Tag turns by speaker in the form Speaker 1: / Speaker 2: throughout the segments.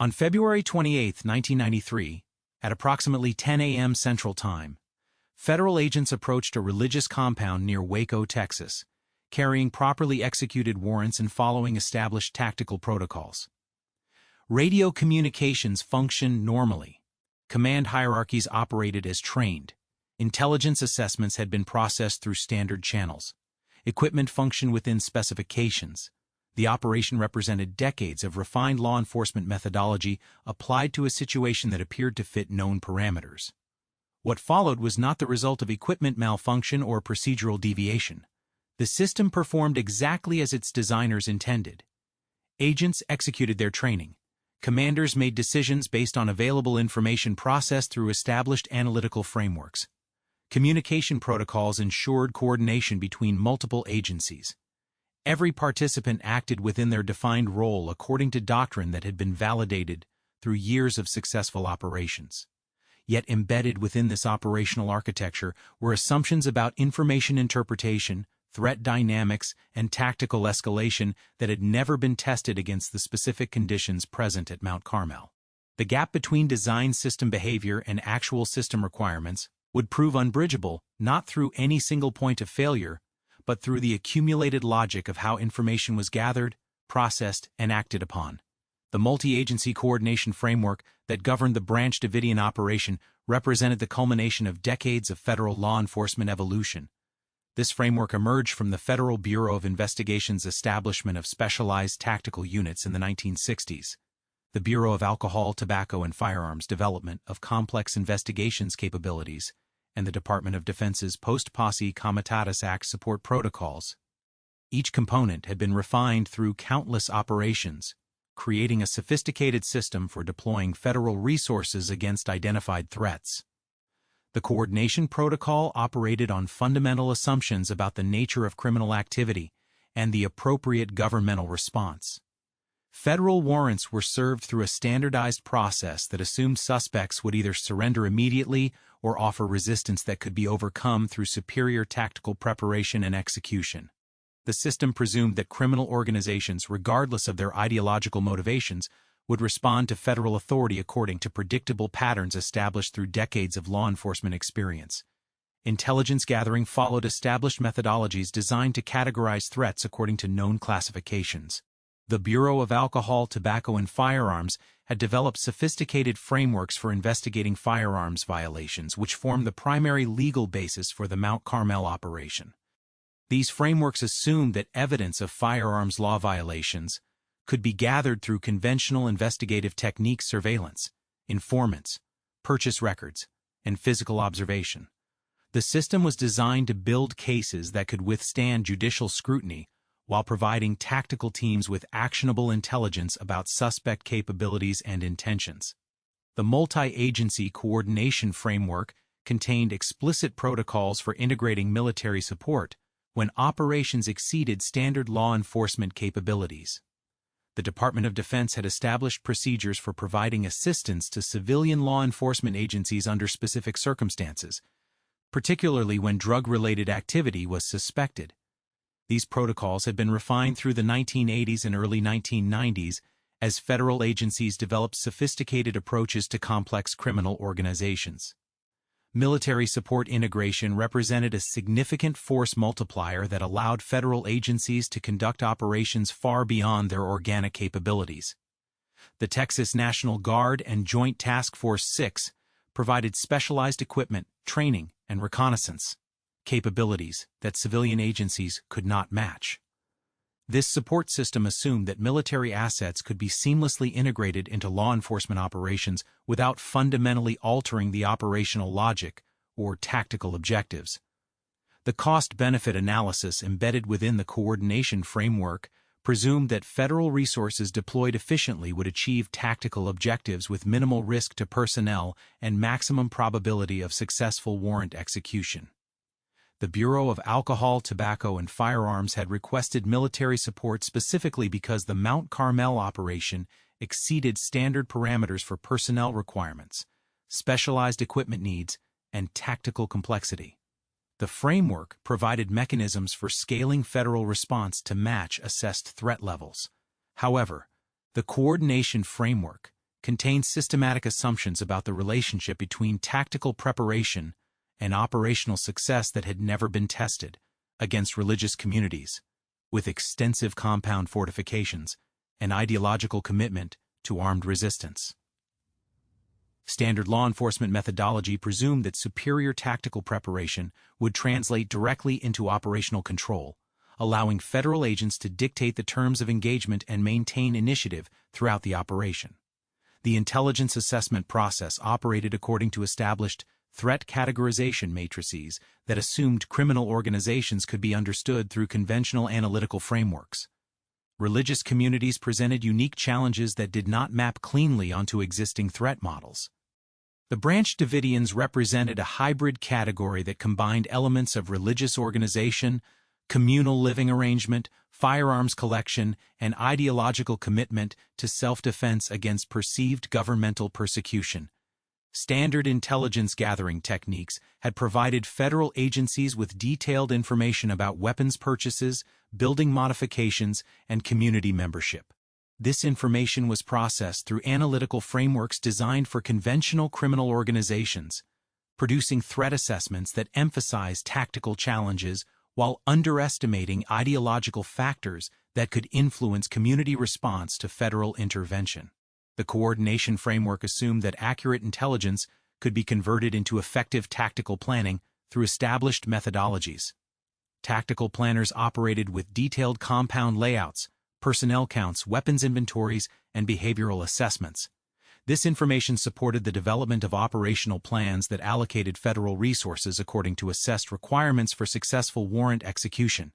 Speaker 1: On February 28, 1993, at approximately 10 a.m. Central Time, federal agents approached a religious compound near Waco, Texas, carrying properly executed warrants and following established tactical protocols. Radio communications functioned normally. Command hierarchies operated as trained. Intelligence assessments had been processed through standard channels. Equipment functioned within specifications. The operation represented decades of refined law enforcement methodology applied to a situation that appeared to fit known parameters. What followed was not the result of equipment malfunction or procedural deviation. The system performed exactly as its designers intended. Agents executed their training. Commanders made decisions based on available information processed through established analytical frameworks. Communication protocols ensured coordination between multiple agencies. Every participant acted within their defined role according to doctrine that had been validated through years of successful operations. Yet embedded within this operational architecture were assumptions about information interpretation, threat dynamics, and tactical escalation that had never been tested against the specific conditions present at Mount Carmel. The gap between design system behavior and actual system requirements would prove unbridgeable not through any single point of failure, but through the accumulated logic of how information was gathered, processed, and acted upon. The multi-agency coordination framework that governed the branch Davidian operation represented the culmination of decades of federal law enforcement evolution. This framework emerged from the Federal Bureau of Investigation's establishment of specialized tactical units in the 1960s, the Bureau of Alcohol, Tobacco, and Firearms development of complex investigations capabilities, and the Department of Defense's Post-Posse Comitatus Act support protocols. Each component had been refined through countless operations, creating a sophisticated system for deploying federal resources against identified threats. The coordination protocol operated on fundamental assumptions about the nature of criminal activity and the appropriate governmental response. Federal warrants were served through a standardized process that assumed suspects would either surrender immediately or offer resistance that could be overcome through superior tactical preparation and execution. The system presumed that criminal organizations, regardless of their ideological motivations, would respond to federal authority according to predictable patterns established through decades of law enforcement experience. Intelligence gathering followed established methodologies designed to categorize threats according to known classifications. The Bureau of Alcohol, Tobacco, and Firearms had developed sophisticated frameworks for investigating firearms violations, which formed the primary legal basis for the Mount Carmel operation. These frameworks assumed that evidence of firearms law violations could be gathered through conventional investigative techniques: surveillance, informants, purchase records, and physical observation. The system was designed to build cases that could withstand judicial scrutiny while providing tactical teams with actionable intelligence about suspect capabilities and intentions. The multi-agency coordination framework contained explicit protocols for integrating military support when operations exceeded standard law enforcement capabilities. The Department of Defense had established procedures for providing assistance to civilian law enforcement agencies under specific circumstances, particularly when drug-related activity was suspected. These protocols had been refined through the 1980s and early 1990s as federal agencies developed sophisticated approaches to complex criminal organizations. Military support integration represented a significant force multiplier that allowed federal agencies to conduct operations far beyond their organic capabilities. The Texas National Guard and Joint Task Force 6 provided specialized equipment, training, and reconnaissance capabilities that civilian agencies could not match. This support system assumed that military assets could be seamlessly integrated into law enforcement operations without fundamentally altering the operational logic or tactical objectives. The cost-benefit analysis embedded within the coordination framework presumed that federal resources deployed efficiently would achieve tactical objectives with minimal risk to personnel and maximum probability of successful warrant execution. The Bureau of Alcohol, Tobacco, and Firearms had requested military support specifically because the Mount Carmel operation exceeded standard parameters for personnel requirements, specialized equipment needs, and tactical complexity. The framework provided mechanisms for scaling federal response to match assessed threat levels. However, the coordination framework contained systematic assumptions about the relationship between tactical preparation and operational success that had never been tested against religious communities, with extensive compound fortifications and ideological commitment to armed resistance. Standard law enforcement methodology presumed that superior tactical preparation would translate directly into operational control, allowing federal agents to dictate the terms of engagement and maintain initiative throughout the operation. The intelligence assessment process operated according to established threat categorization matrices that assumed criminal organizations could be understood through conventional analytical frameworks. Religious communities presented unique challenges that did not map cleanly onto existing threat models. The branch Davidians represented a hybrid category that combined elements of religious organization, communal living arrangement, firearms collection, and ideological commitment to self-defense against perceived governmental persecution. Standard intelligence gathering techniques had provided federal agencies with detailed information about weapons purchases, building modifications, and community membership. This information was processed through analytical frameworks designed for conventional criminal organizations, producing threat assessments that emphasize tactical challenges while underestimating ideological factors that could influence community response to federal intervention. The coordination framework assumed that accurate intelligence could be converted into effective tactical planning through established methodologies. Tactical planners operated with detailed compound layouts, personnel counts, weapons inventories, and behavioral assessments. This information supported the development of operational plans that allocated federal resources according to assessed requirements for successful warrant execution.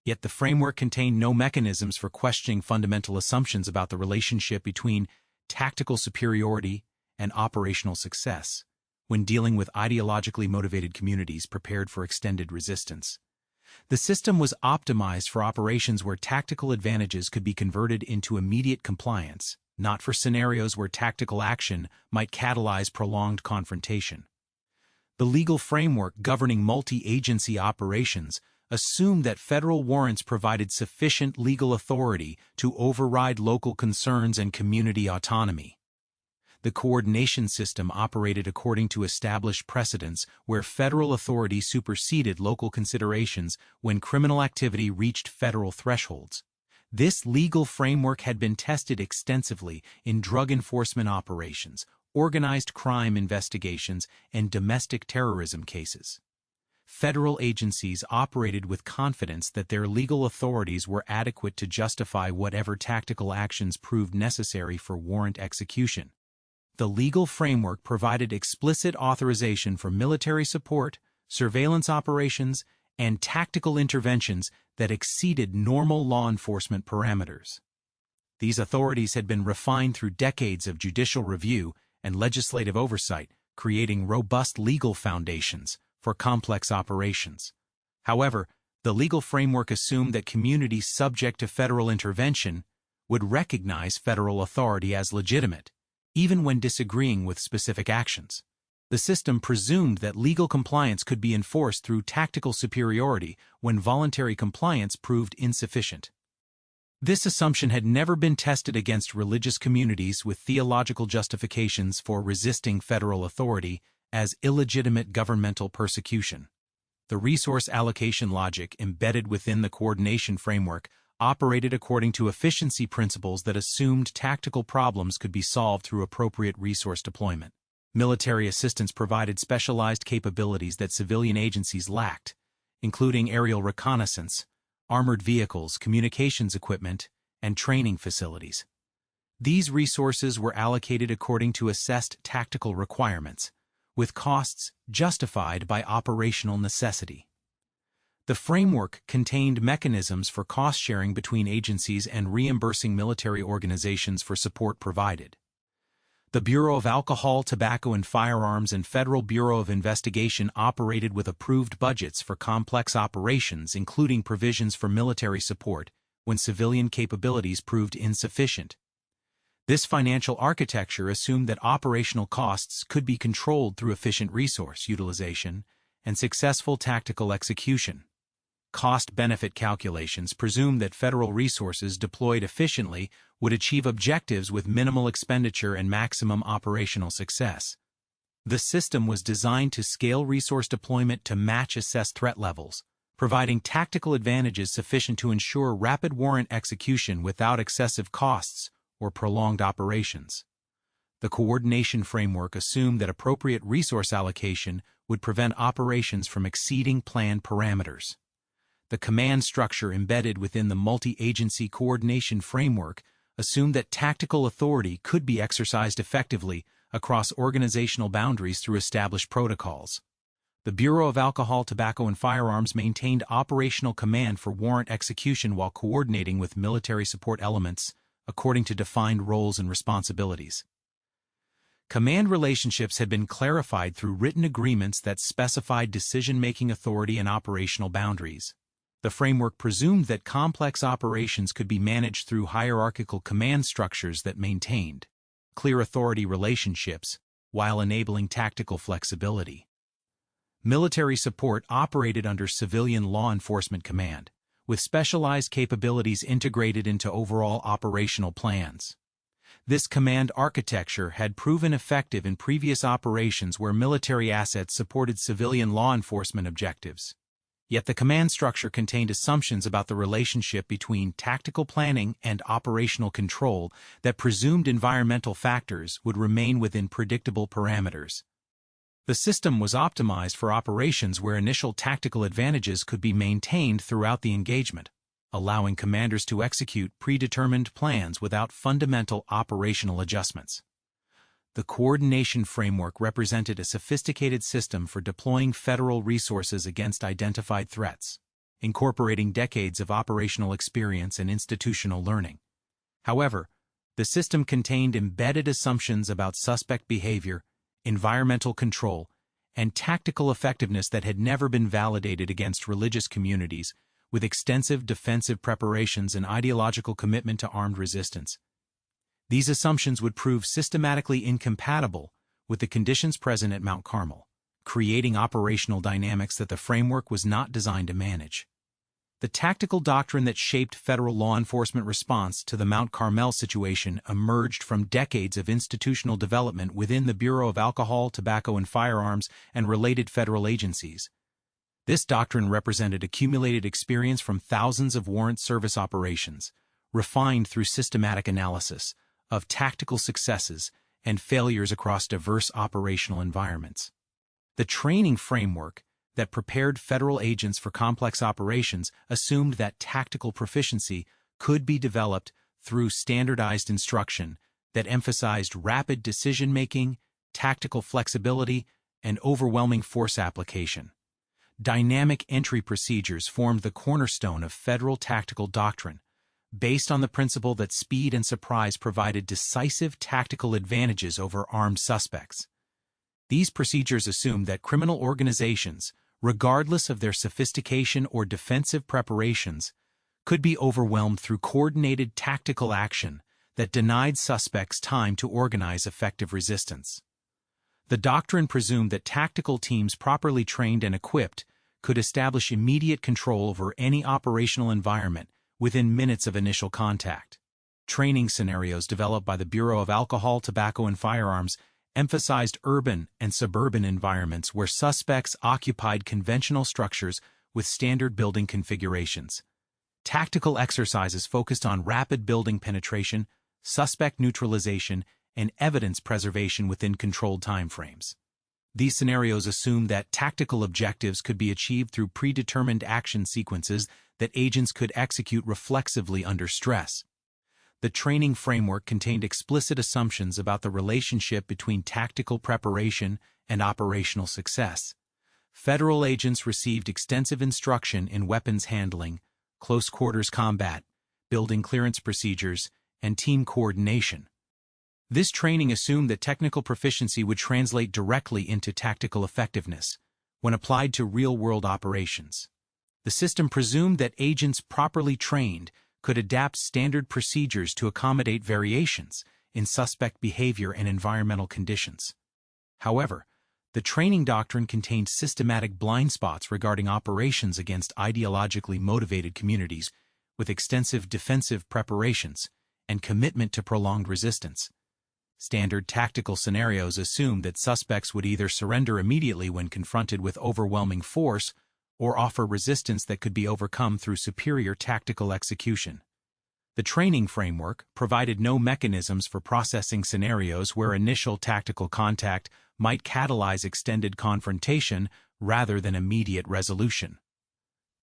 Speaker 1: Yet the framework contained no mechanisms for questioning fundamental assumptions about the relationship between tactical superiority and operational success when dealing with ideologically motivated communities prepared for extended resistance. The system was optimized for operations where tactical advantages could be converted into immediate compliance, not for scenarios where tactical action might catalyze prolonged confrontation. The legal framework governing multi-agency operations assumed that federal warrants provided sufficient legal authority to override local concerns and community autonomy. The coordination system operated according to established precedents where federal authority superseded local considerations when criminal activity reached federal thresholds. This legal framework had been tested extensively in drug enforcement operations, organized crime investigations, and domestic terrorism cases. Federal agencies operated with confidence that their legal authorities were adequate to justify whatever tactical actions proved necessary for warrant execution. The legal framework provided explicit authorization for military support, surveillance operations, and tactical interventions that exceeded normal law enforcement parameters. These authorities had been refined through decades of judicial review and legislative oversight, creating robust legal foundations for complex operations. However, the legal framework assumed that communities subject to federal intervention would recognize federal authority as legitimate, even when disagreeing with specific actions. The system presumed that legal compliance could be enforced through tactical superiority when voluntary compliance proved insufficient. This assumption had never been tested against religious communities with theological justifications for resisting federal authority as illegitimate governmental persecution. The resource allocation logic embedded within the coordination framework operated according to efficiency principles that assumed tactical problems could be solved through appropriate resource deployment. Military assistance provided specialized capabilities that civilian agencies lacked, including aerial reconnaissance, armored vehicles, communications equipment, and training facilities. These resources were allocated according to assessed tactical requirements, with costs justified by operational necessity. The framework contained mechanisms for cost-sharing between agencies and reimbursing military organizations for support provided. The Bureau of Alcohol, Tobacco, and Firearms and Federal Bureau of Investigation operated with approved budgets for complex operations, including provisions for military support when civilian capabilities proved insufficient. This financial architecture assumed that operational costs could be controlled through efficient resource utilization and successful tactical execution. cost-benefit calculations presumed that federal resources deployed efficiently would achieve objectives with minimal expenditure and maximum operational success. The system was designed to scale resource deployment to match assessed threat levels, providing tactical advantages sufficient to ensure rapid warrant execution without excessive costs or prolonged operations. The coordination framework assumed that appropriate resource allocation would prevent operations from exceeding planned parameters. The command structure embedded within the multi-agency coordination framework assumed that tactical authority could be exercised effectively across organizational boundaries through established protocols. The Bureau of Alcohol, Tobacco, and Firearms maintained operational command for warrant execution while coordinating with military support elements according to defined roles and responsibilities. Command relationships had been clarified through written agreements that specified decision-making authority and operational boundaries. The framework presumed that complex operations could be managed through hierarchical command structures that maintained clear authority relationships while enabling tactical flexibility. Military support operated under civilian law enforcement command, with specialized capabilities integrated into overall operational plans. This command architecture had proven effective in previous operations where military assets supported civilian law enforcement objectives. Yet the command structure contained assumptions about the relationship between tactical planning and operational control that presumed environmental factors would remain within predictable parameters. The system was optimized for operations where initial tactical advantages could be maintained throughout the engagement, allowing commanders to execute predetermined plans without fundamental operational adjustments. The coordination framework represented a sophisticated system for deploying federal resources against identified threats, incorporating decades of operational experience and institutional learning. However, the system contained embedded assumptions about suspect behavior, environmental control, and tactical effectiveness that had never been validated against religious communities, with extensive defensive preparations and ideological commitment to armed resistance. These assumptions would prove systematically incompatible with the conditions present at Mount Carmel, creating operational dynamics that the framework was not designed to manage. The tactical doctrine that shaped federal law enforcement response to the Mount Carmel situation emerged from decades of institutional development within the Bureau of Alcohol, Tobacco, and Firearms and related federal agencies. This doctrine represented accumulated experience from thousands of warrant service operations, refined through systematic analysis of tactical successes and failures across diverse operational environments. The training framework that prepared federal agents for complex operations assumed that tactical proficiency could be developed through standardized instruction that emphasized rapid decision-making, tactical flexibility, and overwhelming force application. Dynamic entry procedures formed the cornerstone of federal tactical doctrine, based on the principle that speed and surprise provided decisive tactical advantages over armed suspects. These procedures assumed that criminal organizations, regardless of their sophistication or defensive preparations, could be overwhelmed through coordinated tactical action that denied suspects time to organize effective resistance. The doctrine presumed that tactical teams properly trained and equipped could establish immediate control over any operational environment within minutes of initial contact. Training scenarios developed by the Bureau of Alcohol, Tobacco, and Firearms emphasized urban and suburban environments where suspects occupied conventional structures with standard building configurations. Tactical exercises focused on rapid building penetration, suspect neutralization, and evidence preservation within controlled timeframes. These scenarios assumed that tactical objectives could be achieved through predetermined action sequences that agents could execute reflexively under stress. The training framework contained explicit assumptions about the relationship between tactical preparation and operational success. Federal agents received extensive instruction in weapons handling, close-quarters combat, building clearance procedures, and team coordination. This training assumed that technical proficiency would translate directly into tactical effectiveness when applied to real-world operations. The system presumed that agents properly trained could adapt standard procedures to accommodate variations in suspect behavior and environmental conditions. However, The training doctrine contained systematic blind spots regarding operations against ideologically motivated communities, with extensive defensive preparations and commitment to prolonged resistance. Standard tactical scenarios assumed that suspects would either surrender immediately when confronted with overwhelming force or offer resistance that could be overcome through superior tactical execution. The training framework provided no mechanisms for processing scenarios where initial tactical contact might catalyze extended confrontation rather than immediate resolution.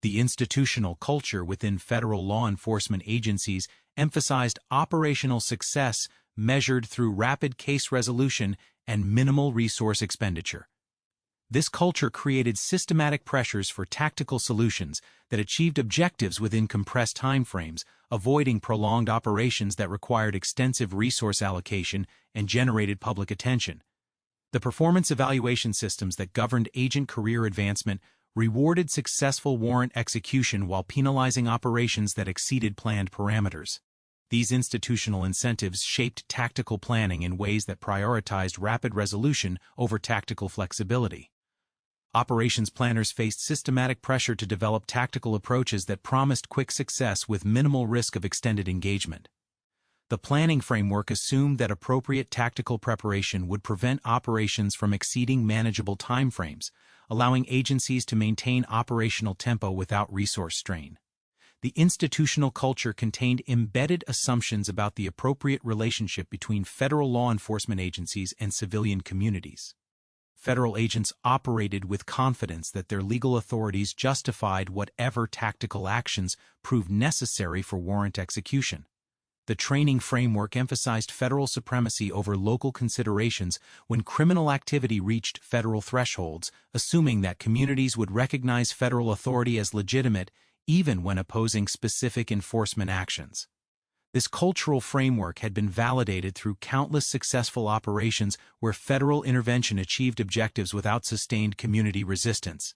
Speaker 1: The institutional culture within federal law enforcement agencies emphasized operational success measured through rapid case resolution and minimal resource expenditure. This culture created systematic pressures for tactical solutions that achieved objectives within compressed timeframes, avoiding prolonged operations that required extensive resource allocation and generated public attention. The performance evaluation systems that governed agent career advancement rewarded successful warrant execution while penalizing operations that exceeded planned parameters. These institutional incentives shaped tactical planning in ways that prioritized rapid resolution over tactical flexibility. Operations planners faced systematic pressure to develop tactical approaches that promised quick success with minimal risk of extended engagement. The planning framework assumed that appropriate tactical preparation would prevent operations from exceeding manageable timeframes, allowing agencies to maintain operational tempo without resource strain. The institutional culture contained embedded assumptions about the appropriate relationship between federal law enforcement agencies and civilian communities. Federal agents operated with confidence that their legal authorities justified whatever tactical actions proved necessary for warrant execution. The training framework emphasized federal supremacy over local considerations when criminal activity reached federal thresholds, assuming that communities would recognize federal authority as legitimate even when opposing specific enforcement actions. This cultural framework had been validated through countless successful operations where federal intervention achieved objectives without sustained community resistance.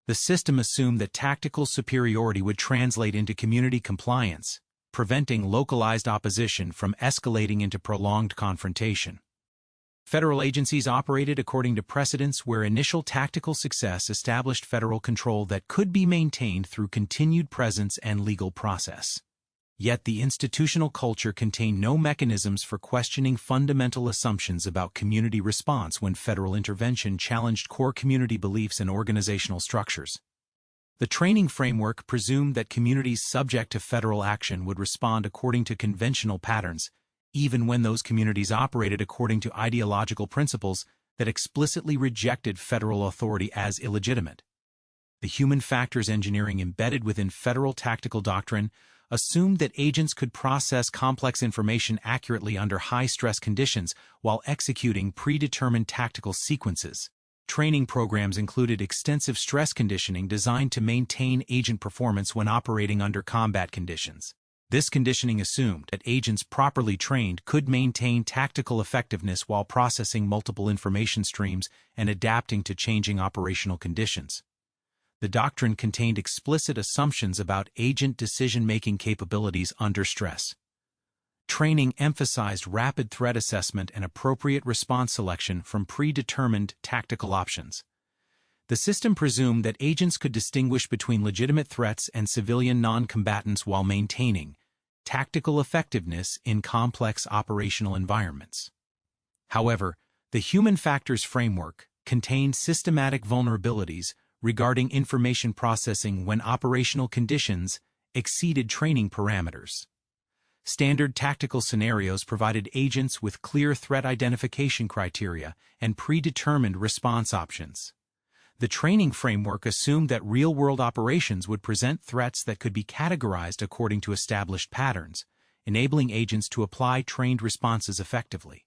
Speaker 1: The system assumed that tactical superiority would translate into community compliance, preventing localized opposition from escalating into prolonged confrontation. Federal agencies operated according to precedents where initial tactical success established federal control that could be maintained through continued presence and legal process. Yet the institutional culture contained no mechanisms for questioning fundamental assumptions about community response when federal intervention challenged core community beliefs and organizational structures. The training framework presumed that communities subject to federal action would respond according to conventional patterns, even when those communities operated according to ideological principles that explicitly rejected federal authority as illegitimate. The human factors engineering embedded within federal tactical doctrine assumed that agents could process complex information accurately under high-stress conditions while executing predetermined tactical sequences. Training programs included extensive stress conditioning designed to maintain agent performance when operating under combat conditions. This conditioning assumed that agents properly trained could maintain tactical effectiveness while processing multiple information streams and adapting to changing operational conditions. The doctrine contained explicit assumptions about agent decision-making capabilities under stress. Training emphasized rapid threat assessment and appropriate response selection from predetermined tactical options. The system presumed that agents could distinguish between legitimate threats and civilian non-combatants while maintaining tactical effectiveness in complex operational environments. However, the human factors framework contained systematic vulnerabilities regarding information processing when operational conditions exceeded training parameters. Standard tactical scenarios provided agents with clear threat identification criteria and predetermined response options. The training framework assumed that real-world operations would present threats that could be categorized according to established patterns, enabling agents to apply trained responses effectively.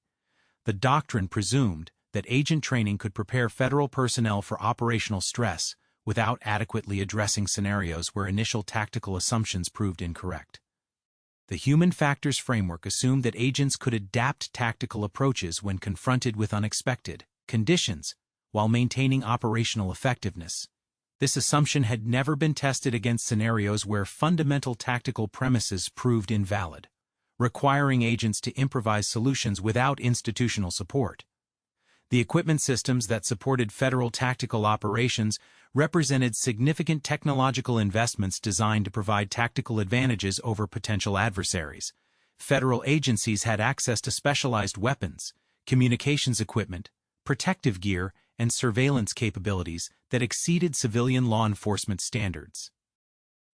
Speaker 1: The doctrine presumed that agent training could prepare federal personnel for operational stress without adequately addressing scenarios where initial tactical assumptions proved incorrect. The human factors framework assumed that agents could adapt tactical approaches when confronted with unexpected conditions while maintaining operational effectiveness. This assumption had never been tested against scenarios where fundamental tactical premises proved invalid, requiring agents to improvise solutions without institutional support. The equipment systems that supported federal tactical operations represented significant technological investments designed to provide tactical advantages over potential adversaries. Federal agencies had access to specialized weapons, communications equipment, protective gear, and surveillance capabilities that exceeded civilian law enforcement standards.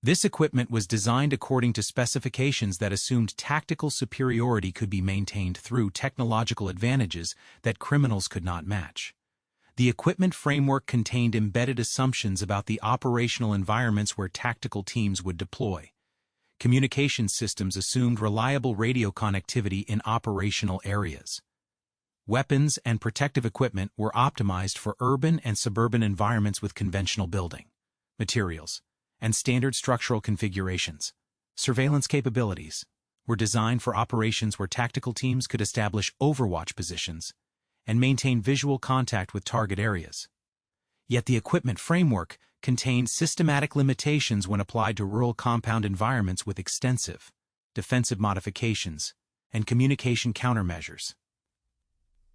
Speaker 1: This equipment was designed according to specifications that assumed tactical superiority could be maintained through technological advantages that criminals could not match. The equipment framework contained embedded assumptions about the operational environments where tactical teams would deploy. Communication systems assumed reliable radio connectivity in operational areas. Weapons and protective equipment were optimized for urban and suburban environments with conventional building materials and standard structural configurations. Surveillance capabilities were designed for operations where tactical teams could establish overwatch positions and maintain visual contact with target areas. Yet the equipment framework contained systematic limitations when applied to rural compound environments with extensive defensive modifications and communication countermeasures.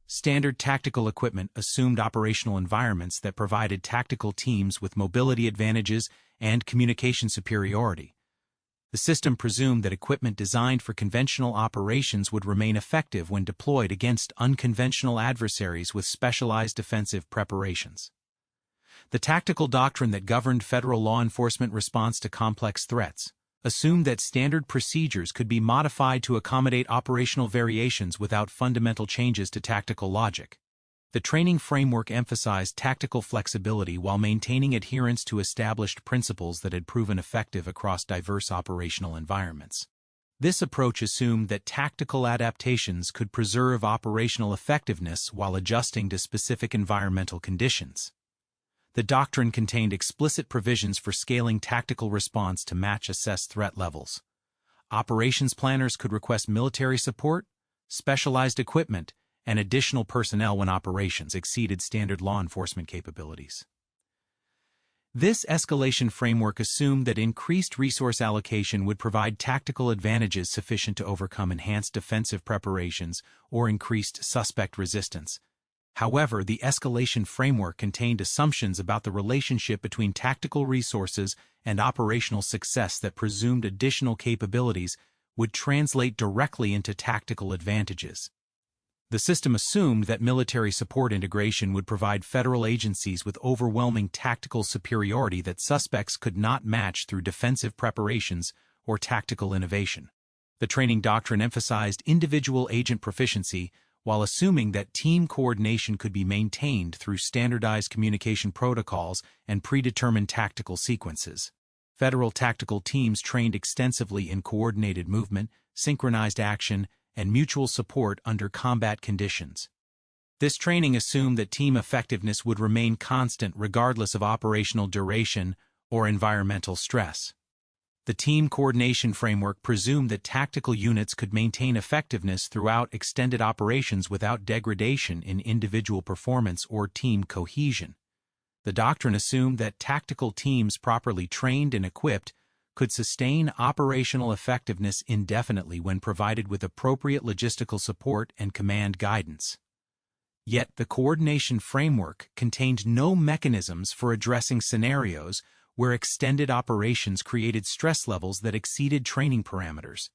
Speaker 1: Standard tactical equipment assumed operational environments that provided tactical teams with mobility advantages and communication superiority. The system presumed that equipment designed for conventional operations would remain effective when deployed against unconventional adversaries with specialized defensive preparations. The tactical doctrine that governed federal law enforcement response to complex threats assumed that standard procedures could be modified to accommodate operational variations without fundamental changes to tactical logic. The training framework emphasized tactical flexibility while maintaining adherence to established principles that had proven effective across diverse operational environments. This approach assumed that tactical adaptations could preserve operational effectiveness while adjusting to specific environmental conditions. The doctrine contained explicit provisions for scaling tactical response to match assessed threat levels. Operations planners could request military support, specialized equipment, and additional personnel when operations exceeded standard law enforcement capabilities. This escalation framework assumed that increased resource allocation would provide tactical advantages sufficient to overcome enhanced defensive preparations or increased suspect resistance. However, the escalation framework contained assumptions about the relationship between tactical resources and operational success that presumed additional capabilities would translate directly into tactical advantages. The system assumed that military support integration would provide federal agencies with overwhelming tactical superiority that suspects could not match through defensive preparations or tactical innovation. The training doctrine emphasized individual agent proficiency while assuming that team coordination could be maintained through standardized communication protocols and predetermined tactical sequences. Federal tactical teams trained extensively in coordinated movement, synchronized action, and mutual support under combat conditions. This training assumed that team effectiveness would remain constant regardless of operational duration or environmental stress. The team coordination framework presumed that tactical units could maintain effectiveness throughout extended operations without degradation in individual performance or team cohesion. The doctrine assumed that tactical teams properly trained and equipped could sustain operational effectiveness indefinitely when provided with appropriate logistical support and command guidance. Yet the coordination framework contained no mechanisms for addressing scenarios where extended operations created stress levels that exceeded training parameters.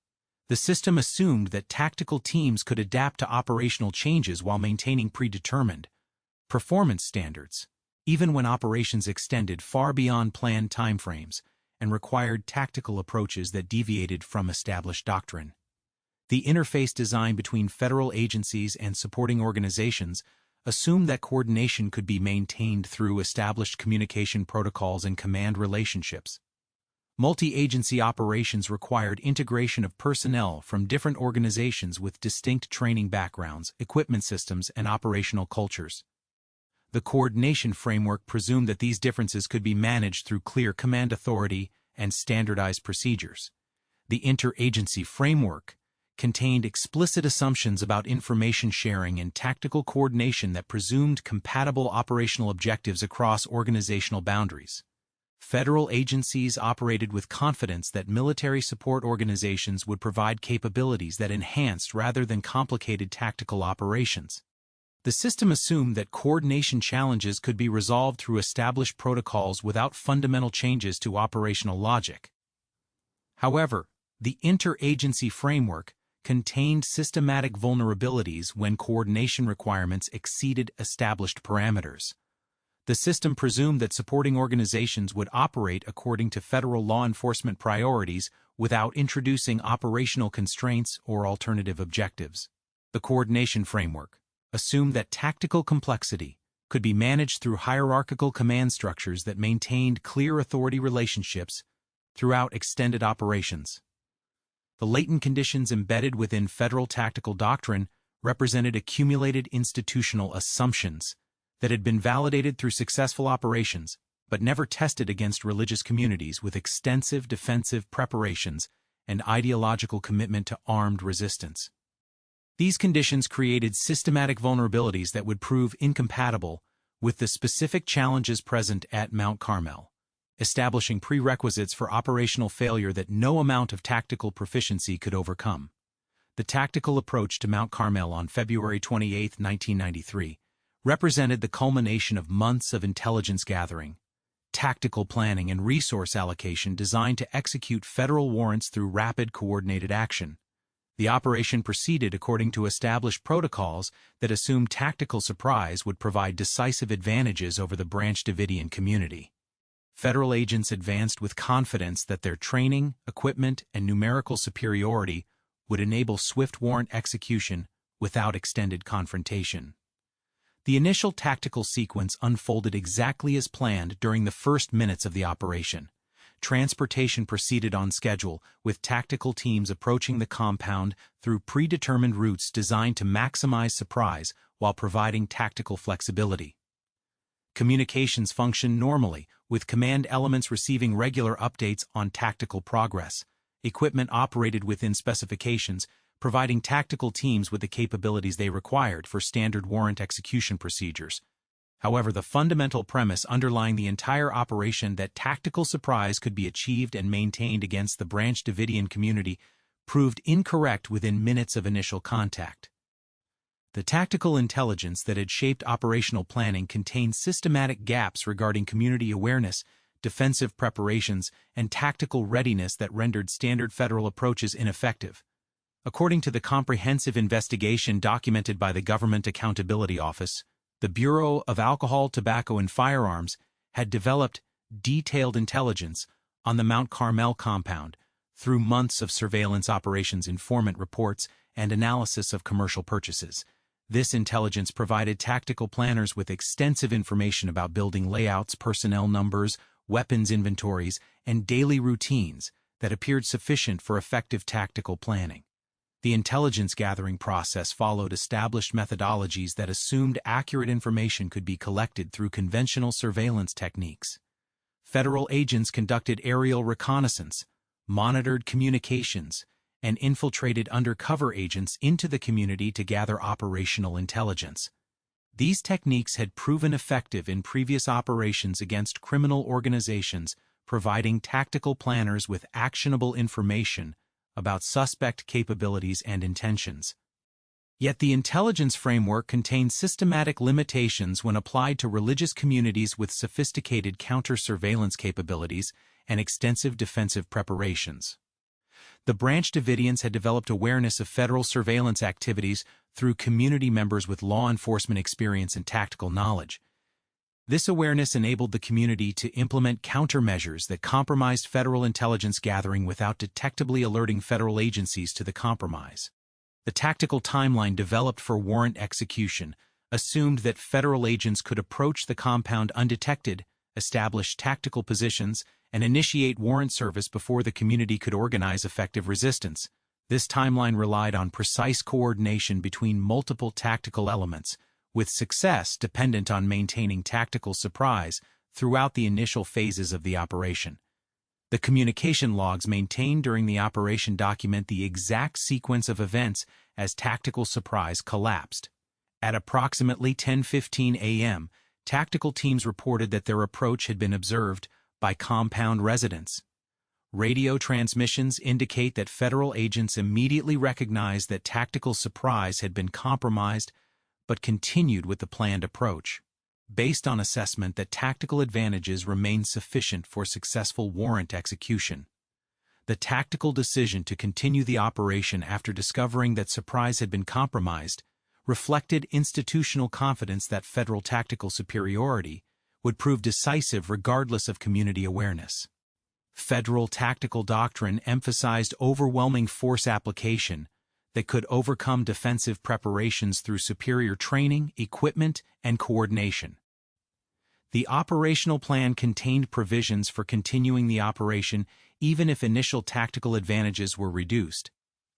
Speaker 1: The system assumed that tactical teams could adapt to operational changes while maintaining predetermined performance standards, even when operations extended far beyond planned timeframes and required tactical approaches that deviated from established doctrine. The interface design between federal agencies and supporting organizations assumed that coordination could be maintained through established communication protocols and command relationships. Multi-agency operations required integration of personnel from different organizations with distinct training backgrounds, equipment systems, and operational cultures. The coordination framework presumed that these differences could be managed through clear command authority and standardized procedures. The interagency framework contained explicit assumptions about information sharing and tactical coordination that presumed compatible operational objectives across organizational boundaries. Federal agencies operated with confidence that military support organizations would provide capabilities that enhanced rather than complicated tactical operations. The system assumed that coordination challenges could be resolved through established protocols without fundamental changes to operational logic. However, the interagency framework contained systematic vulnerabilities when coordination requirements exceeded established parameters. The system presumed that supporting organizations would operate according to federal law enforcement priorities without introducing operational constraints or alternative objectives. The coordination framework assumed that tactical complexity could be managed through hierarchical command structures that maintained clear authority relationships throughout extended operations. The latent conditions embedded within federal tactical doctrine represented accumulated institutional assumptions that had been validated through successful operations, but never tested against religious communities with extensive defensive preparations and ideological commitment to armed resistance. These conditions created systematic vulnerabilities that would prove incompatible with the specific challenges present at Mount Carmel, establishing prerequisites for operational failure that no amount of tactical proficiency could overcome. The tactical approach to Mount Carmel on February 28, 1993, represented the culmination of months of intelligence gathering, tactical planning, and resource allocation designed to execute federal warrants through rapid coordinated action. The operation proceeded according to established protocols that assumed tactical surprise would provide decisive advantages over the Branch Davidian community. Federal agents advanced with confidence that their training, equipment, and numerical superiority would enable swift warrant execution without extended confrontation. The initial tactical sequence unfolded exactly as planned during the first minutes of the operation. Transportation proceeded on schedule, with tactical teams approaching the compound through predetermined routes designed to maximize surprise while providing tactical flexibility. Communications functioned normally, with command elements receiving regular updates on tactical progress. Equipment operated within specifications, providing tactical teams with the capabilities they required for standard warrant execution procedures. However, the fundamental premise underlying the entire operation that tactical surprise could be achieved and maintained against the Branch Davidian community proved incorrect within minutes of initial contact. The tactical intelligence that had shaped operational planning contained systematic gaps regarding community awareness, defensive preparations, and tactical readiness that rendered standard federal approaches ineffective. According to the comprehensive investigation documented by the Government Accountability Office, the Bureau of Alcohol, Tobacco, and Firearms had developed detailed intelligence on the Mount Carmel compound through months of surveillance operations, informant reports, and analysis of commercial purchases. This intelligence provided tactical planners with extensive information about building layouts, personnel numbers, weapons inventories, and daily routines that appeared sufficient for effective tactical planning. The intelligence gathering process followed established methodologies that assumed accurate information could be collected through conventional surveillance techniques. Federal agents conducted aerial reconnaissance, monitored communications, and infiltrated undercover agents into the community to gather operational intelligence. These techniques had proven effective in previous operations against criminal organizations, providing tactical planners with actionable information about suspect capabilities and intentions. Yet the intelligence framework contained systematic limitations when applied to religious communities with sophisticated counter-surveillance capabilities and extensive defensive preparations. The Branch Davidians had developed awareness of federal surveillance activities through community members with law enforcement experience and tactical knowledge. This awareness enabled the community to implement countermeasures that compromised federal intelligence gathering without detectably alerting federal agencies to the compromise. The tactical timeline developed for warrant execution assumed that federal agents could approach the compound undetected, establish tactical positions, and initiate warrant service before the community could organize effective resistance. This timeline relied on precise coordination between multiple tactical elements, with success dependent on maintaining tactical surprise throughout the initial phases of the operation. The communication logs maintained during the operation document the exact sequence of events as tactical surprise collapsed. At approximately 10:15 a.m., tactical teams reported that their approach had been observed by compound residents. Radio transmissions indicate that federal agents immediately recognized that tactical surprise had been compromised, but continued with the planned approach, based on assessment that tactical advantages remained sufficient for successful warrant execution. The tactical decision to continue the operation after discovering that Surprise had been compromised reflected institutional confidence that federal tactical superiority would prove decisive regardless of community awareness. Federal tactical doctrine emphasized overwhelming force application that could overcome defensive preparations through superior training, equipment, and coordination. The operational plan contained provisions for continuing the operation even if initial tactical advantages were reduced.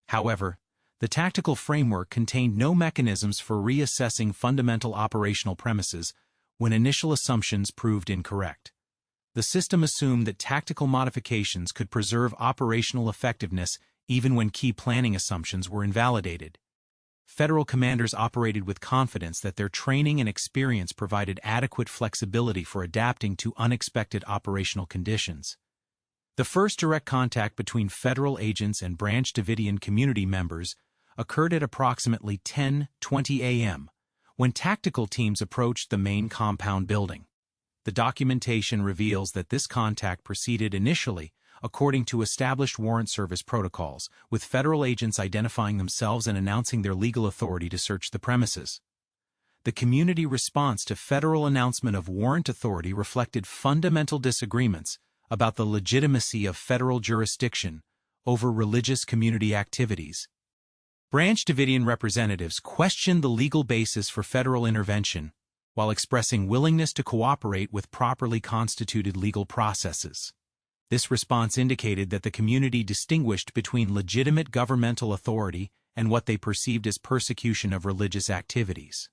Speaker 1: However, the tactical framework contained no mechanisms for reassessing fundamental operational premises when initial assumptions proved incorrect. The system assumed that tactical modifications could preserve operational effectiveness even when key planning assumptions were invalidated. Federal commanders operated with confidence that their training and experience provided adequate flexibility for adapting to unexpected operational conditions. The first direct contact between federal agents and Branch Davidian community members occurred at approximately 10:20 a.m., when tactical teams approached the main compound building. The documentation reveals that this contact proceeded initially according to established warrant service protocols, with federal agents identifying themselves and announcing their legal authority to search the premises. The community response to federal announcement of warrant authority reflected fundamental disagreements about the legitimacy of federal jurisdiction over religious community activities. Branch Davidian representatives questioned the legal basis for federal intervention while expressing willingness to cooperate with properly constituted legal processes. This response indicated that the community distinguished between legitimate governmental authority and what they perceived as persecution of religious activities.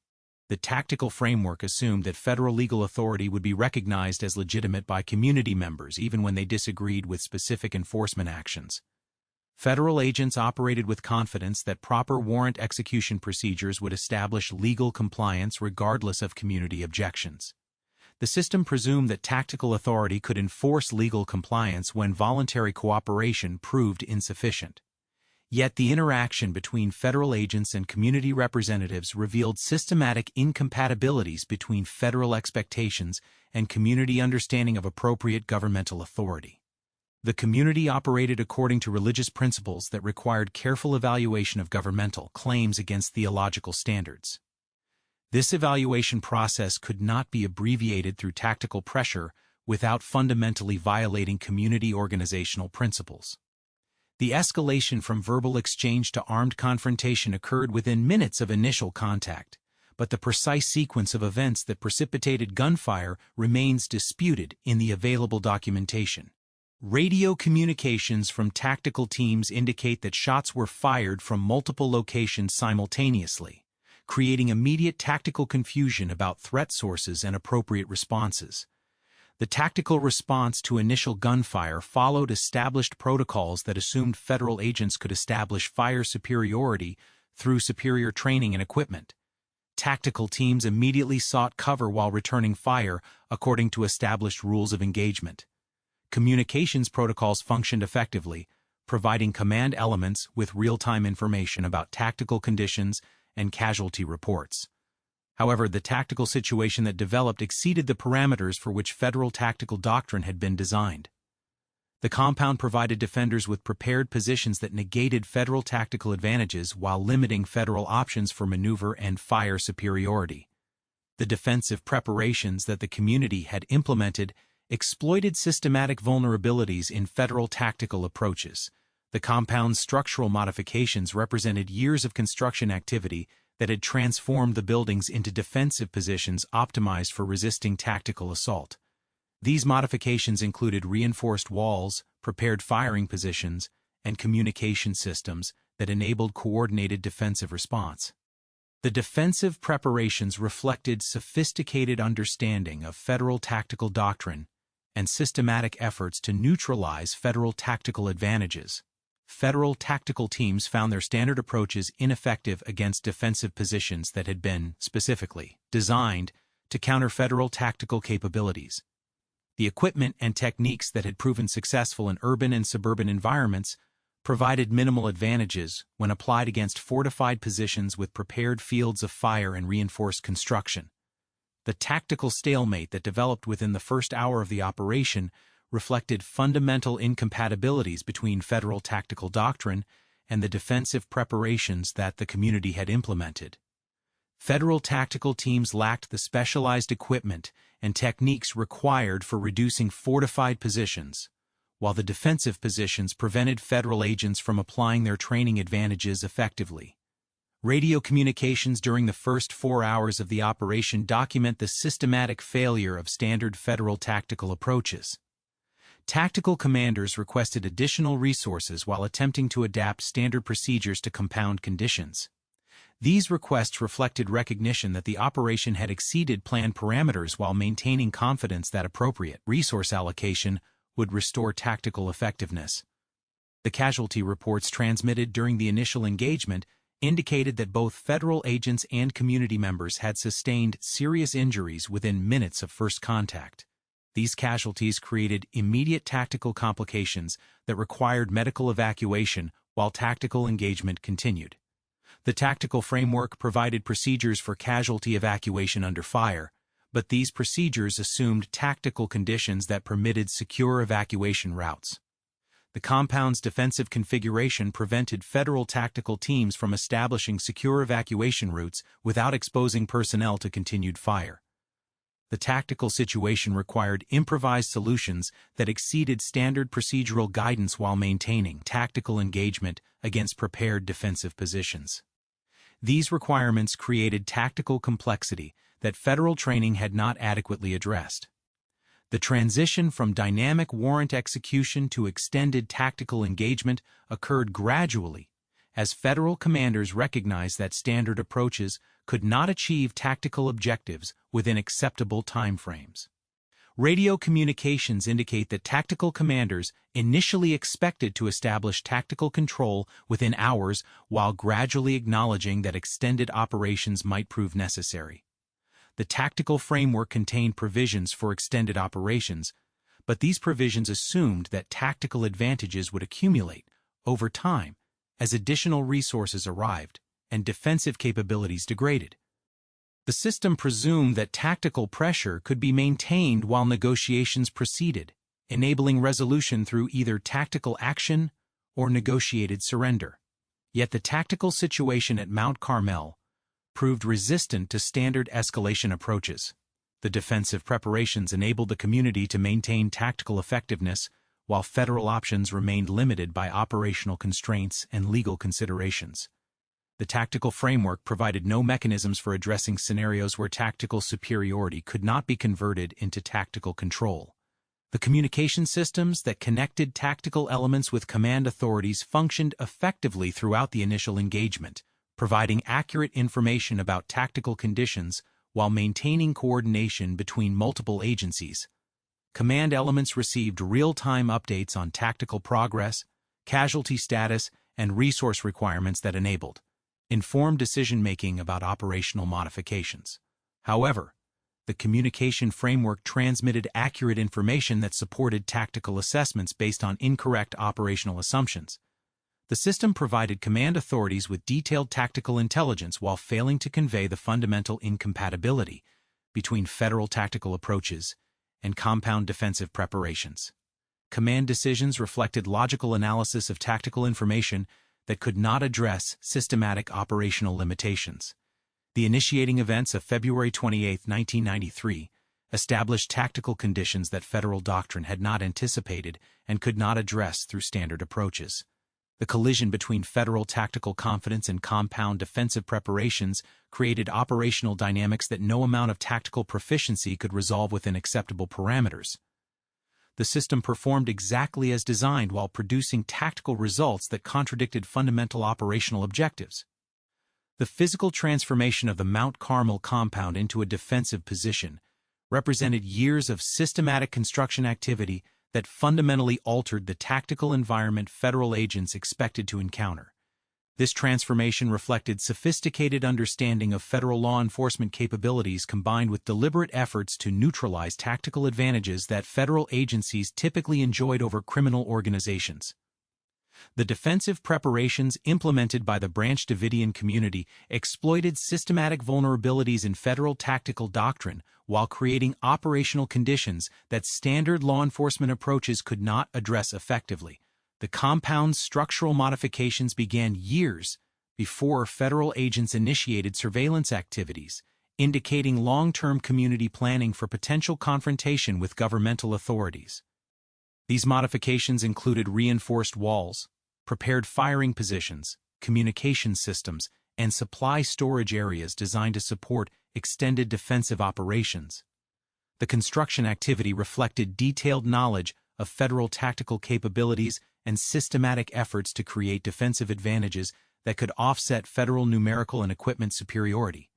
Speaker 1: The tactical framework assumed that federal legal authority would be recognized as legitimate by community members even when they disagreed with specific enforcement actions. Federal agents operated with confidence that proper warrant execution procedures would establish legal compliance regardless of community objections. The system presumed that tactical authority could enforce legal compliance when voluntary cooperation proved insufficient. Yet the interaction between federal agents and community representatives revealed systematic incompatibilities between federal expectations and community understanding of appropriate governmental authority. The community operated according to religious principles that required careful evaluation of governmental claims against theological standards. This evaluation process could not be abbreviated through tactical pressure without fundamentally violating community organizational principles. The escalation from verbal exchange to armed confrontation occurred within minutes of initial contact, but the precise sequence of events that precipitated gunfire remains disputed in the available documentation. Radio communications from tactical teams indicate that shots were fired from multiple locations simultaneously, creating immediate tactical confusion about threat sources and appropriate responses. The tactical response to initial gunfire followed established protocols that assumed federal agents could establish fire superiority through superior training and equipment. Tactical teams immediately sought cover while returning fire according to established rules of engagement. Communications protocols functioned effectively, providing command elements with real-time information about tactical conditions and casualty reports. However, the tactical situation that developed exceeded the parameters for which federal tactical doctrine had been designed. The compound provided defenders with prepared positions that negated federal tactical advantages while limiting federal options for maneuver and fire superiority. The defensive preparations that the community had implemented exploited systematic vulnerabilities in federal tactical approaches. The compound's structural modifications represented years of construction activity that had transformed the buildings into defensive positions optimized for resisting tactical assault. These modifications included reinforced walls, prepared firing positions, and communication systems that enabled coordinated defensive response. The defensive preparations reflected sophisticated understanding of federal tactical doctrine and systematic efforts to neutralize federal tactical advantages. Federal tactical teams found their standard approaches ineffective against defensive positions that had been, specifically, designed to counter federal tactical capabilities. The equipment and techniques that had proven successful in urban and suburban environments provided minimal advantages when applied against fortified positions with prepared fields of fire and reinforced construction. The tactical stalemate that developed within the first hour of the operation reflected fundamental incompatibilities between federal tactical doctrine and the defensive preparations that the community had implemented. Federal tactical teams lacked the specialized equipment and techniques required for reducing fortified positions, while the defensive positions prevented federal agents from applying their training advantages effectively. Radio communications during the first 4 hours of the operation document the systematic failure of standard federal tactical approaches. Tactical commanders requested additional resources while attempting to adapt standard procedures to compound conditions. These requests reflected recognition that the operation had exceeded planned parameters while maintaining confidence that appropriate resource allocation would restore tactical effectiveness. The casualty reports transmitted during the initial engagement indicated that both federal agents and community members had sustained serious injuries within minutes of first contact. These casualties created immediate tactical complications that required medical evacuation while tactical engagement continued. The tactical framework provided procedures for casualty evacuation under fire, but these procedures assumed tactical conditions that permitted secure evacuation routes. The compound's defensive configuration prevented federal tactical teams from establishing secure evacuation routes without exposing personnel to continued fire. The tactical situation required improvised solutions that exceeded standard procedural guidance while maintaining tactical engagement against prepared defensive positions. These requirements created tactical complexity that federal training had not adequately addressed. The transition from dynamic warrant execution to extended tactical engagement occurred gradually, as federal commanders recognized that standard approaches could not achieve tactical objectives within acceptable timeframes. Radio communications indicate that tactical commanders initially expected to establish tactical control within hours while gradually acknowledging that extended operations might prove necessary. The tactical framework contained provisions for extended operations, but these provisions assumed that tactical advantages would accumulate over time as additional resources arrived and defensive capabilities degraded. The system presumed that tactical pressure could be maintained while negotiations proceeded, enabling resolution through either tactical action or negotiated surrender. Yet the tactical situation at Mount Carmel proved resistant to standard escalation approaches. The defensive preparations enabled the community to maintain tactical effectiveness, while federal options remained limited by operational constraints and legal considerations. The tactical framework provided no mechanisms for addressing scenarios where tactical superiority could not be converted into tactical control. The communication systems that connected tactical elements with command authorities functioned effectively throughout the initial engagement, providing accurate information about tactical conditions while maintaining coordination between multiple agencies. Command elements received real-time updates on tactical progress, casualty status, and resource requirements that enabled informed decision-making about operational modifications. However, the communication framework transmitted accurate information that supported tactical assessments based on incorrect operational assumptions. The system provided command authorities with detailed tactical intelligence while failing to convey the fundamental incompatibility between federal tactical approaches and compound defensive preparations. Command decisions reflected logical analysis of tactical information that could not address systematic operational limitations. The initiating events of February 28, 1993, established tactical conditions that federal doctrine had not anticipated and could not address through standard approaches. The collision between federal tactical confidence and compound defensive preparations created operational dynamics that no amount of tactical proficiency could resolve within acceptable parameters. The system performed exactly as designed while producing tactical results that contradicted fundamental operational objectives. The physical transformation of the Mount Carmel compound into a defensive position represented years of systematic construction activity that fundamentally altered the tactical environment federal agents expected to encounter. This transformation reflected sophisticated understanding of federal law enforcement capabilities combined with deliberate efforts to neutralize tactical advantages that federal agencies typically enjoyed over criminal organizations. The defensive preparations implemented by the branch Davidian community exploited systematic vulnerabilities in federal tactical doctrine while creating operational conditions that standard law enforcement approaches could not address effectively. The compound's structural modifications began years before federal agents initiated surveillance activities, indicating long-term community planning for potential confrontation with governmental authorities. These modifications included reinforced walls, prepared firing positions, communication systems, and supply storage areas designed to support extended defensive operations. The construction activity reflected detailed knowledge of federal tactical capabilities and systematic efforts to create defensive advantages that could offset federal numerical and equipment superiority.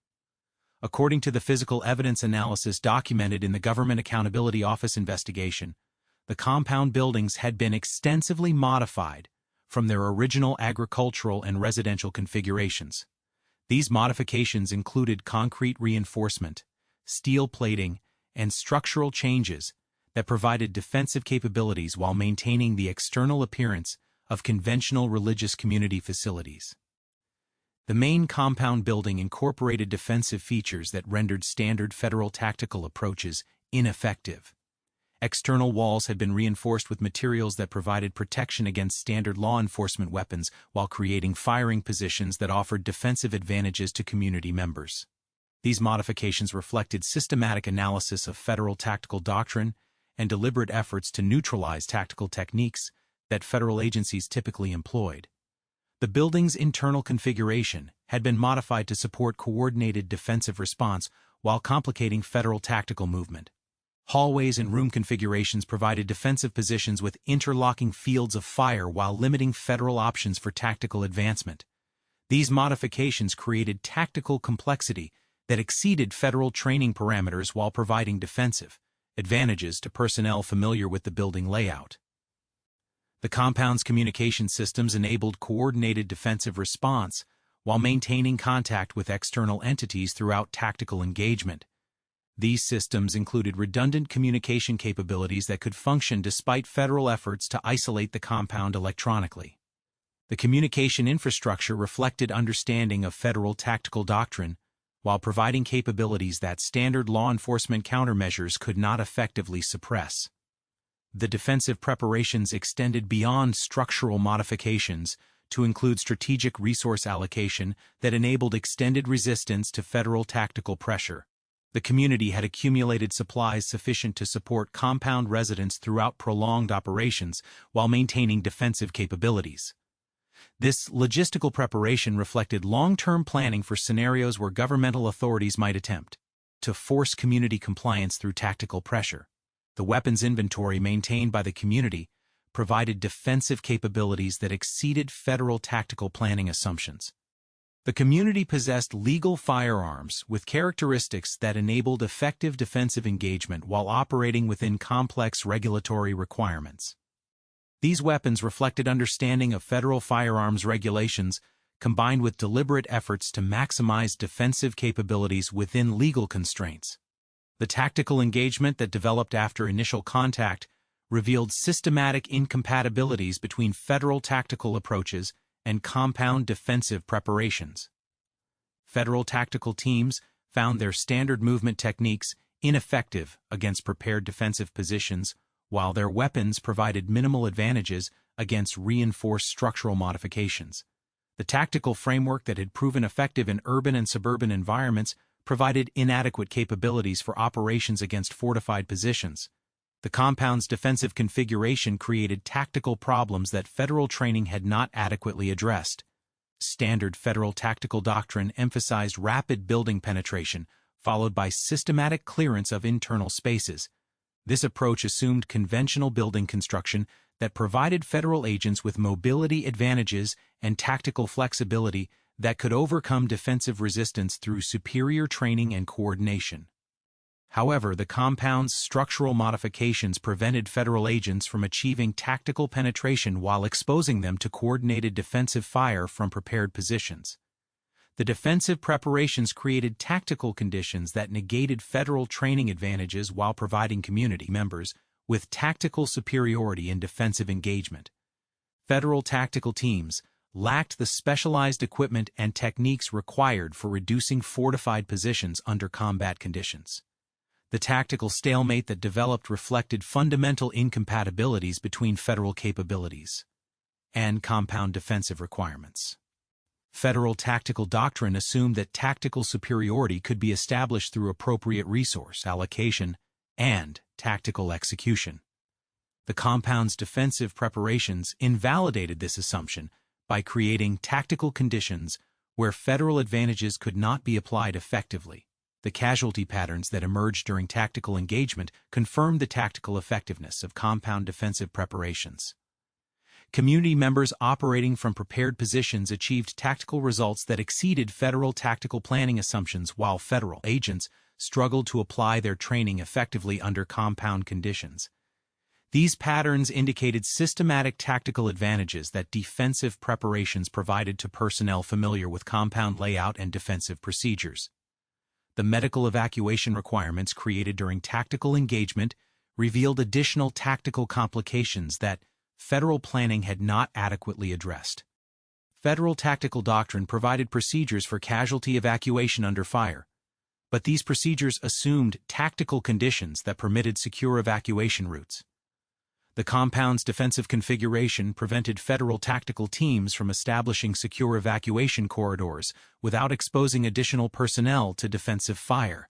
Speaker 1: According to the physical evidence analysis documented in the Government Accountability Office investigation, the compound buildings had been extensively modified from their original agricultural and residential configurations. These modifications included concrete reinforcement, steel plating, and structural changes that provided defensive capabilities while maintaining the external appearance of conventional religious community facilities. The main compound building incorporated defensive features that rendered standard federal tactical approaches ineffective. External walls had been reinforced with materials that provided protection against standard law enforcement weapons while creating firing positions that offered defensive advantages to community members. These modifications reflected systematic analysis of federal tactical doctrine and deliberate efforts to neutralize tactical techniques that federal agencies typically employed. The building's internal configuration had been modified to support coordinated defensive response while complicating federal tactical movement. Hallways and room configurations provided defensive positions with interlocking fields of fire while limiting federal options for tactical advancement. These modifications created tactical complexity that exceeded federal training parameters while providing defensive advantages to personnel familiar with the building layout. The compound's communication systems enabled coordinated defensive response while maintaining contact with external entities throughout tactical engagement. These systems included redundant communication capabilities that could function despite federal efforts to isolate the compound electronically. The communication infrastructure reflected understanding of federal tactical doctrine while providing capabilities that standard law enforcement countermeasures could not effectively suppress. The defensive preparations extended beyond structural modifications to include strategic resource allocation that enabled extended resistance to federal tactical pressure. The community had accumulated supplies sufficient to support compound residents throughout prolonged operations while maintaining defensive capabilities. This logistical preparation reflected long-term planning for scenarios where governmental authorities might attempt to force community compliance through tactical pressure. The weapons inventory maintained by the community provided defensive capabilities that exceeded federal tactical planning assumptions. The community possessed legal firearms with characteristics that enabled effective defensive engagement while operating within complex regulatory requirements. These weapons reflected understanding of federal firearms regulations combined with deliberate efforts to maximize defensive capabilities within legal constraints. The tactical engagement that developed after initial contact revealed systematic incompatibilities between federal tactical approaches and compound defensive preparations. Federal tactical teams found their standard movement techniques ineffective against prepared defensive positions, while their weapons provided minimal advantages against reinforced structural modifications. The tactical framework that had proven effective in urban and suburban environments provided inadequate capabilities for operations against fortified positions. The compound's defensive configuration created tactical problems that federal training had not adequately addressed. Standard federal tactical doctrine emphasized rapid building penetration, followed by systematic clearance of internal spaces. This approach assumed conventional building construction that provided federal agents with mobility advantages and tactical flexibility that could overcome defensive resistance through superior training and coordination. However, the compound's structural modifications prevented federal agents from achieving tactical penetration while exposing them to coordinated defensive fire from prepared positions. The defensive preparations created tactical conditions that negated federal training advantages while providing community members with tactical superiority in defensive engagement. Federal tactical teams lacked the specialized equipment and techniques required for reducing fortified positions under combat conditions. The tactical stalemate that developed reflected fundamental incompatibilities between federal capabilities and compound defensive requirements. Federal tactical doctrine assumed that tactical superiority could be established through appropriate resource allocation and tactical execution. The compound's defensive preparations invalidated this assumption by creating tactical conditions where federal advantages could not be applied effectively. The casualty patterns that emerged during tactical engagement confirmed the tactical effectiveness of compound defensive preparations. Community members operating from prepared positions achieved tactical results that exceeded federal tactical planning assumptions, while federal agents struggled to apply their training effectively under compound conditions. These patterns indicated systematic tactical advantages that defensive preparations provided to personnel familiar with compound layout and defensive procedures. The medical evacuation requirements created during tactical engagement revealed additional tactical complications that federal planning had not adequately addressed. Federal tactical doctrine provided procedures for casualty evacuation under fire, but these procedures assumed tactical conditions that permitted secure evacuation routes. The compound's defensive configuration prevented federal tactical teams from establishing secure evacuation corridors without exposing additional personnel to defensive fire.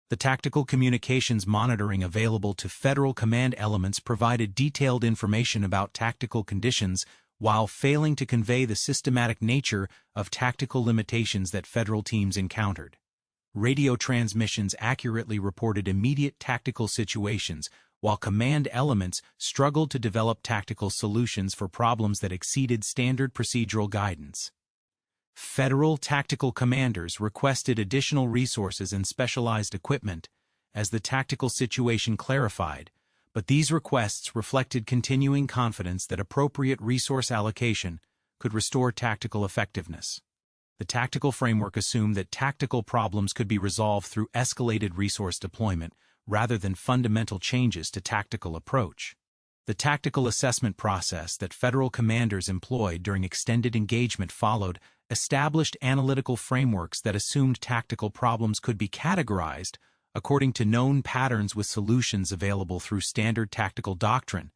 Speaker 1: The tactical communications monitoring available to federal command elements provided detailed information about tactical conditions while failing to convey the systematic nature of tactical limitations that federal teams encountered. Radio transmissions accurately reported immediate tactical situations, while command elements struggled to develop tactical solutions for problems that exceeded standard procedural guidance. Federal tactical commanders requested additional resources and specialized equipment as the tactical situation clarified, but these requests reflected continuing confidence that appropriate resource allocation could restore tactical effectiveness. The tactical framework assumed that tactical problems could be resolved through escalated resource deployment rather than fundamental changes to tactical approach. The tactical assessment process that federal commanders employed during extended engagement followed established analytical frameworks that assumed tactical problems could be categorized according to known patterns with solutions available through standard tactical doctrine.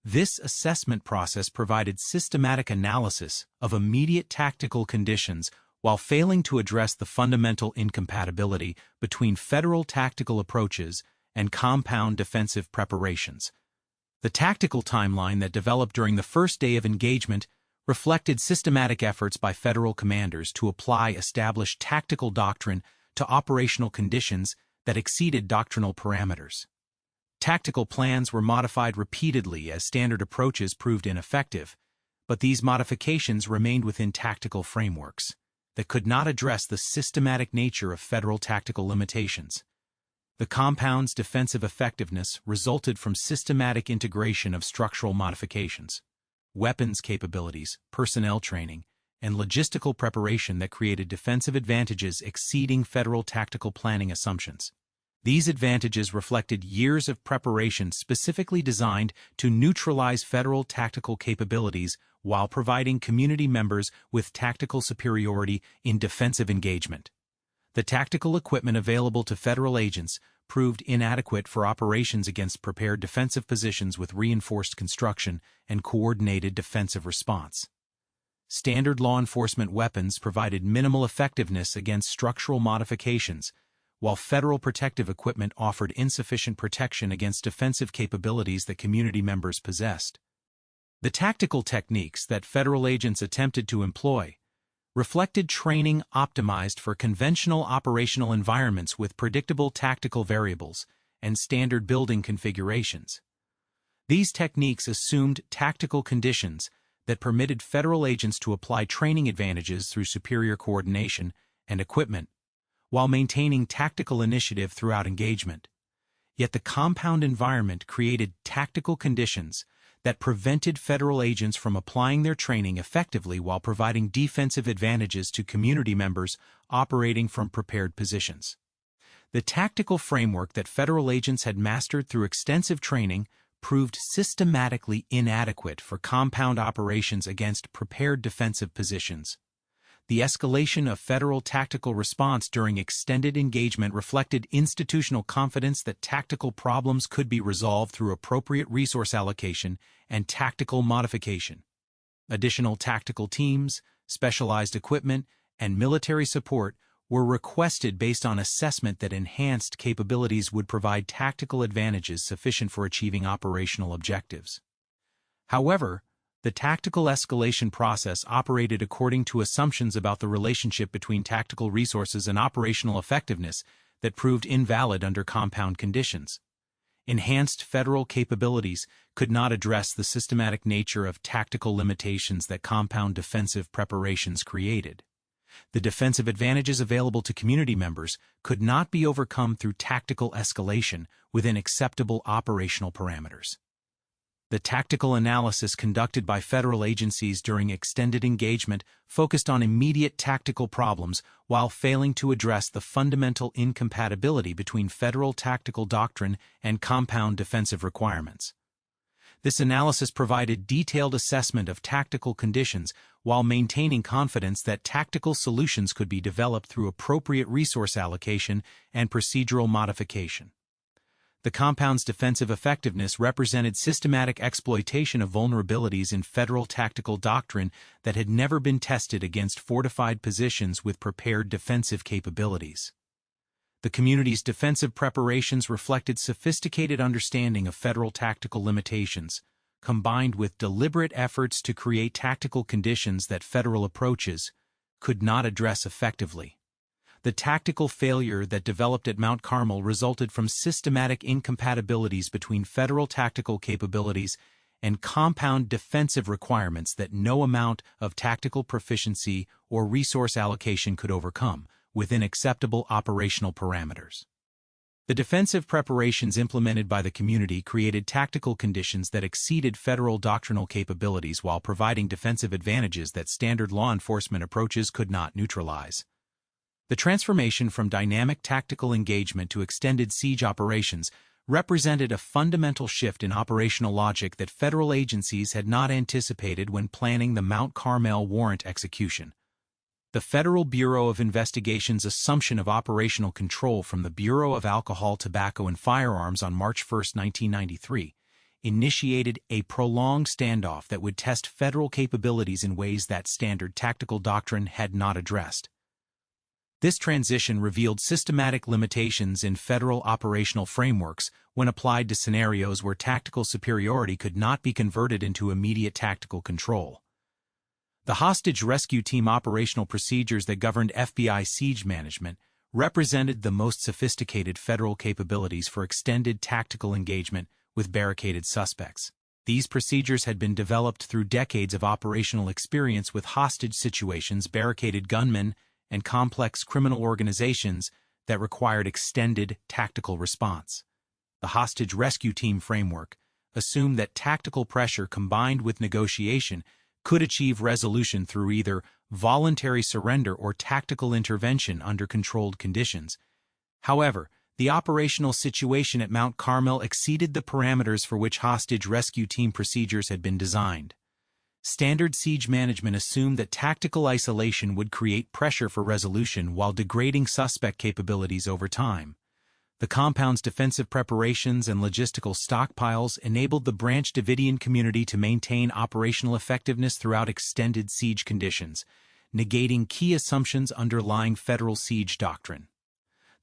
Speaker 1: This assessment process provided systematic analysis of immediate tactical conditions while failing to address the fundamental incompatibility between federal tactical approaches and compound defensive preparations. The tactical timeline that developed during the first day of engagement reflected systematic efforts by federal commanders to apply established tactical doctrine to operational conditions that exceeded doctrinal parameters. Tactical plans were modified repeatedly as standard approaches proved ineffective, but these modifications remained within tactical frameworks that could not address the systematic nature of federal tactical limitations. The compound's defensive effectiveness resulted from systematic integration of structural modifications, weapons capabilities, personnel training, and logistical preparation that created defensive advantages exceeding federal tactical planning assumptions. These advantages reflected years of preparation specifically designed to neutralize federal tactical capabilities while providing community members with tactical superiority in defensive engagement. The tactical equipment available to federal agents proved inadequate for operations against prepared defensive positions with reinforced construction and coordinated defensive response. Standard law enforcement weapons provided minimal effectiveness against structural modifications, while federal protective equipment offered insufficient protection against defensive capabilities that community members possessed. The tactical techniques that federal agents attempted to employ reflected training optimized for conventional operational environments with predictable tactical variables and standard building configurations. These techniques assumed tactical conditions that permitted federal agents to apply training advantages through superior coordination and equipment, while maintaining tactical initiative throughout engagement. Yet the compound environment created tactical conditions that prevented federal agents from applying their training effectively while providing defensive advantages to community members operating from prepared positions. The tactical framework that federal agents had mastered through extensive training proved systematically inadequate for compound operations against prepared defensive positions. The escalation of federal tactical response during extended engagement reflected institutional confidence that tactical problems could be resolved through appropriate resource allocation and tactical modification. Additional tactical teams, specialized equipment, and military support were requested based on assessment that enhanced capabilities would provide tactical advantages sufficient for achieving operational objectives. However, the tactical escalation process operated according to assumptions about the relationship between tactical resources and operational effectiveness that proved invalid under compound conditions. Enhanced federal capabilities could not address the systematic nature of tactical limitations that compound defensive preparations created. The defensive advantages available to community members could not be overcome through tactical escalation within acceptable operational parameters. The tactical analysis conducted by federal agencies during extended engagement focused on immediate tactical problems while failing to address the fundamental incompatibility between federal tactical doctrine and compound defensive requirements. This analysis provided detailed assessment of tactical conditions while maintaining confidence that tactical solutions could be developed through appropriate resource allocation and procedural modification. The compound's defensive effectiveness represented systematic exploitation of vulnerabilities in federal tactical doctrine that had never been tested against fortified positions with prepared defensive capabilities. The community's defensive preparations reflected sophisticated understanding of federal tactical limitations, combined with deliberate efforts to create tactical conditions that federal approaches could not address effectively. The tactical failure that developed at Mount Carmel resulted from systematic incompatibilities between federal tactical capabilities and compound defensive requirements that no amount of tactical proficiency or resource allocation could overcome within acceptable operational parameters. The defensive preparations implemented by the community created tactical conditions that exceeded federal doctrinal capabilities while providing defensive advantages that standard law enforcement approaches could not neutralize. The transformation from dynamic tactical engagement to extended siege operations represented a fundamental shift in operational logic that federal agencies had not anticipated when planning the Mount Carmel warrant execution. The Federal Bureau of Investigation's assumption of operational control from the Bureau of Alcohol, Tobacco, and Firearms on March 1, 1993, initiated a prolonged standoff that would test federal capabilities in ways that standard tactical doctrine had not addressed. This transition revealed systematic limitations in federal operational frameworks when applied to scenarios where tactical superiority could not be converted into immediate tactical control. The hostage rescue team operational procedures that governed FBI siege management represented the most sophisticated federal capabilities for extended tactical engagement with barricaded suspects. These procedures had been developed through decades of operational experience with hostage situations, barricaded gunmen, and complex criminal organizations that required extended tactical response. The hostage rescue team framework assumed that tactical pressure combined with negotiation could achieve resolution through either voluntary surrender or tactical intervention under controlled conditions. However, the operational situation at Mount Carmel exceeded the parameters for which hostage rescue team procedures had been designed. Standard siege management assumed that tactical isolation would create pressure for resolution while degrading suspect capabilities over time. The compound's defensive preparations and logistical stockpiles enabled the branch Davidian community to maintain operational effectiveness throughout extended siege conditions, negating key assumptions underlying federal siege doctrine.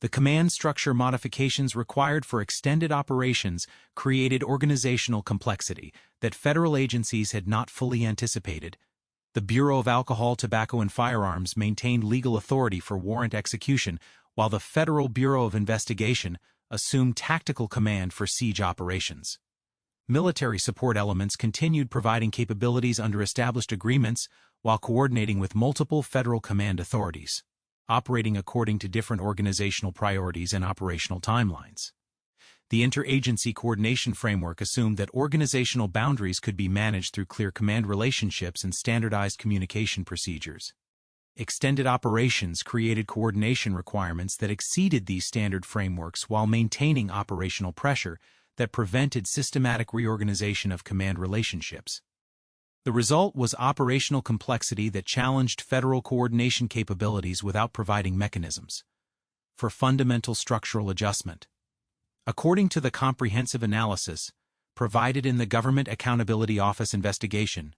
Speaker 1: The command structure modifications required for extended operations created organizational complexity that federal agencies had not fully anticipated. The Bureau of Alcohol, Tobacco, and Firearms maintained legal authority for warrant execution, while the Federal Bureau of Investigation assumed tactical command for siege operations. Military support elements continued providing capabilities under established agreements while coordinating with multiple federal command authorities, operating according to different organizational priorities and operational timelines. The interagency coordination framework assumed that organizational boundaries could be managed through clear command relationships and standardized communication procedures. Extended operations created coordination requirements that exceeded these standard frameworks while maintaining operational pressure that prevented systematic reorganization of command relationships. The result was operational complexity that challenged federal coordination capabilities without providing mechanisms for fundamental structural adjustment. According to the comprehensive analysis provided in the Government Accountability Office investigation,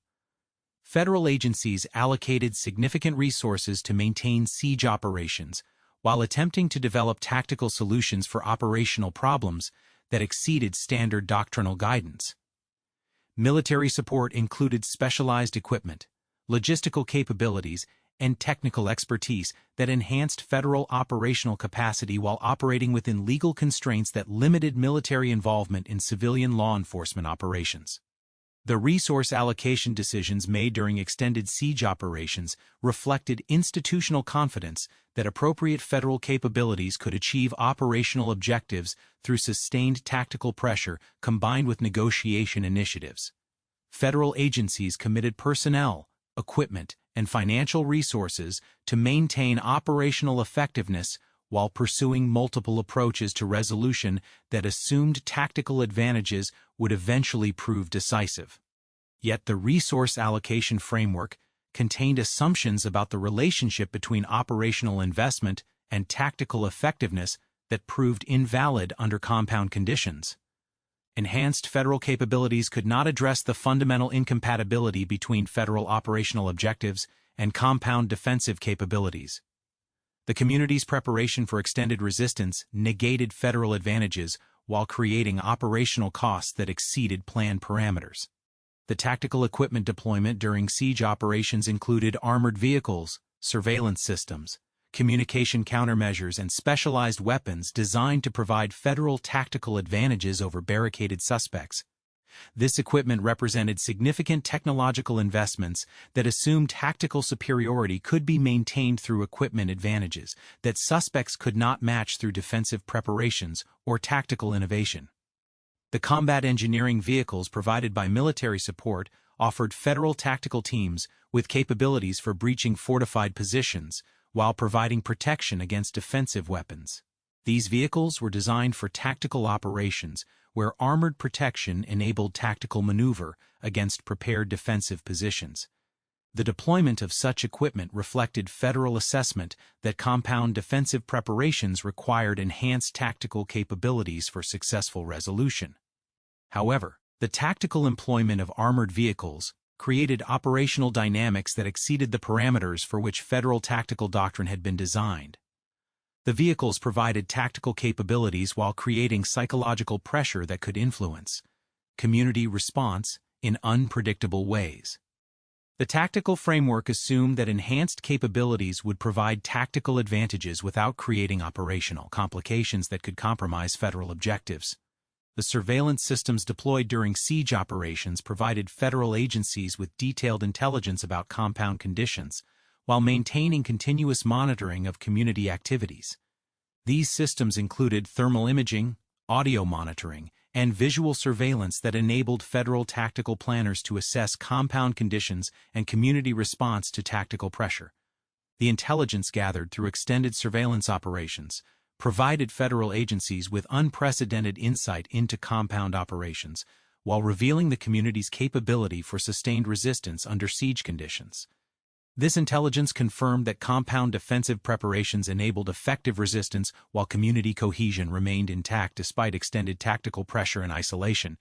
Speaker 1: federal agencies allocated significant resources to maintain siege operations while attempting to develop tactical solutions for operational problems that exceeded standard doctrinal guidance. Military support included specialized equipment, logistical capabilities, and technical expertise that enhanced federal operational capacity while operating within legal constraints that limited military involvement in civilian law enforcement operations. The resource allocation decisions made during extended siege operations reflected institutional confidence that appropriate federal capabilities could achieve operational objectives through sustained tactical pressure combined with negotiation initiatives. Federal agencies committed personnel, equipment, and financial resources to maintain operational effectiveness while pursuing multiple approaches to resolution that assumed tactical advantages would eventually prove decisive. Yet the resource allocation framework contained assumptions about the relationship between operational investment and tactical effectiveness that proved invalid under compound conditions. Enhanced federal capabilities could not address the fundamental incompatibility between federal operational objectives and compound defensive capabilities. The community's preparation for extended resistance negated federal advantages while creating operational costs that exceeded planned parameters. The tactical equipment deployment during siege operations included armored vehicles, surveillance systems, communication countermeasures, and specialized weapons designed to provide federal tactical advantages over barricaded suspects. This equipment represented significant technological investments that assumed tactical superiority could be maintained through equipment advantages that suspects could not match through defensive preparations or tactical innovation. The combat engineering vehicles provided by military support offered federal tactical teams with capabilities for breaching fortified positions while providing protection against defensive weapons. These vehicles were designed for tactical operations where armored protection enabled tactical maneuver against prepared defensive positions. The deployment of such equipment reflected federal assessment that compound defensive preparations required enhanced tactical capabilities for successful resolution. However, the tactical employment of armored vehicles created operational dynamics that exceeded the parameters for which federal tactical doctrine had been designed. The vehicles provided tactical capabilities while creating psychological pressure that could influence community response in unpredictable ways. The tactical framework assumed that enhanced capabilities would provide tactical advantages without creating operational complications that could compromise federal objectives. The surveillance systems deployed during siege operations provided federal agencies with detailed intelligence about compound conditions, while maintaining continuous monitoring of community activities. These systems included thermal imaging, audio monitoring, and visual surveillance that enabled federal tactical planners to assess compound conditions and community response to tactical pressure. The intelligence gathered through extended surveillance operations provided federal agencies with unprecedented insight into compound operations, while revealing the community's capability for sustained resistance under siege conditions. This intelligence confirmed that compound defensive preparations enabled effective resistance while community cohesion remained intact despite extended tactical pressure and isolation.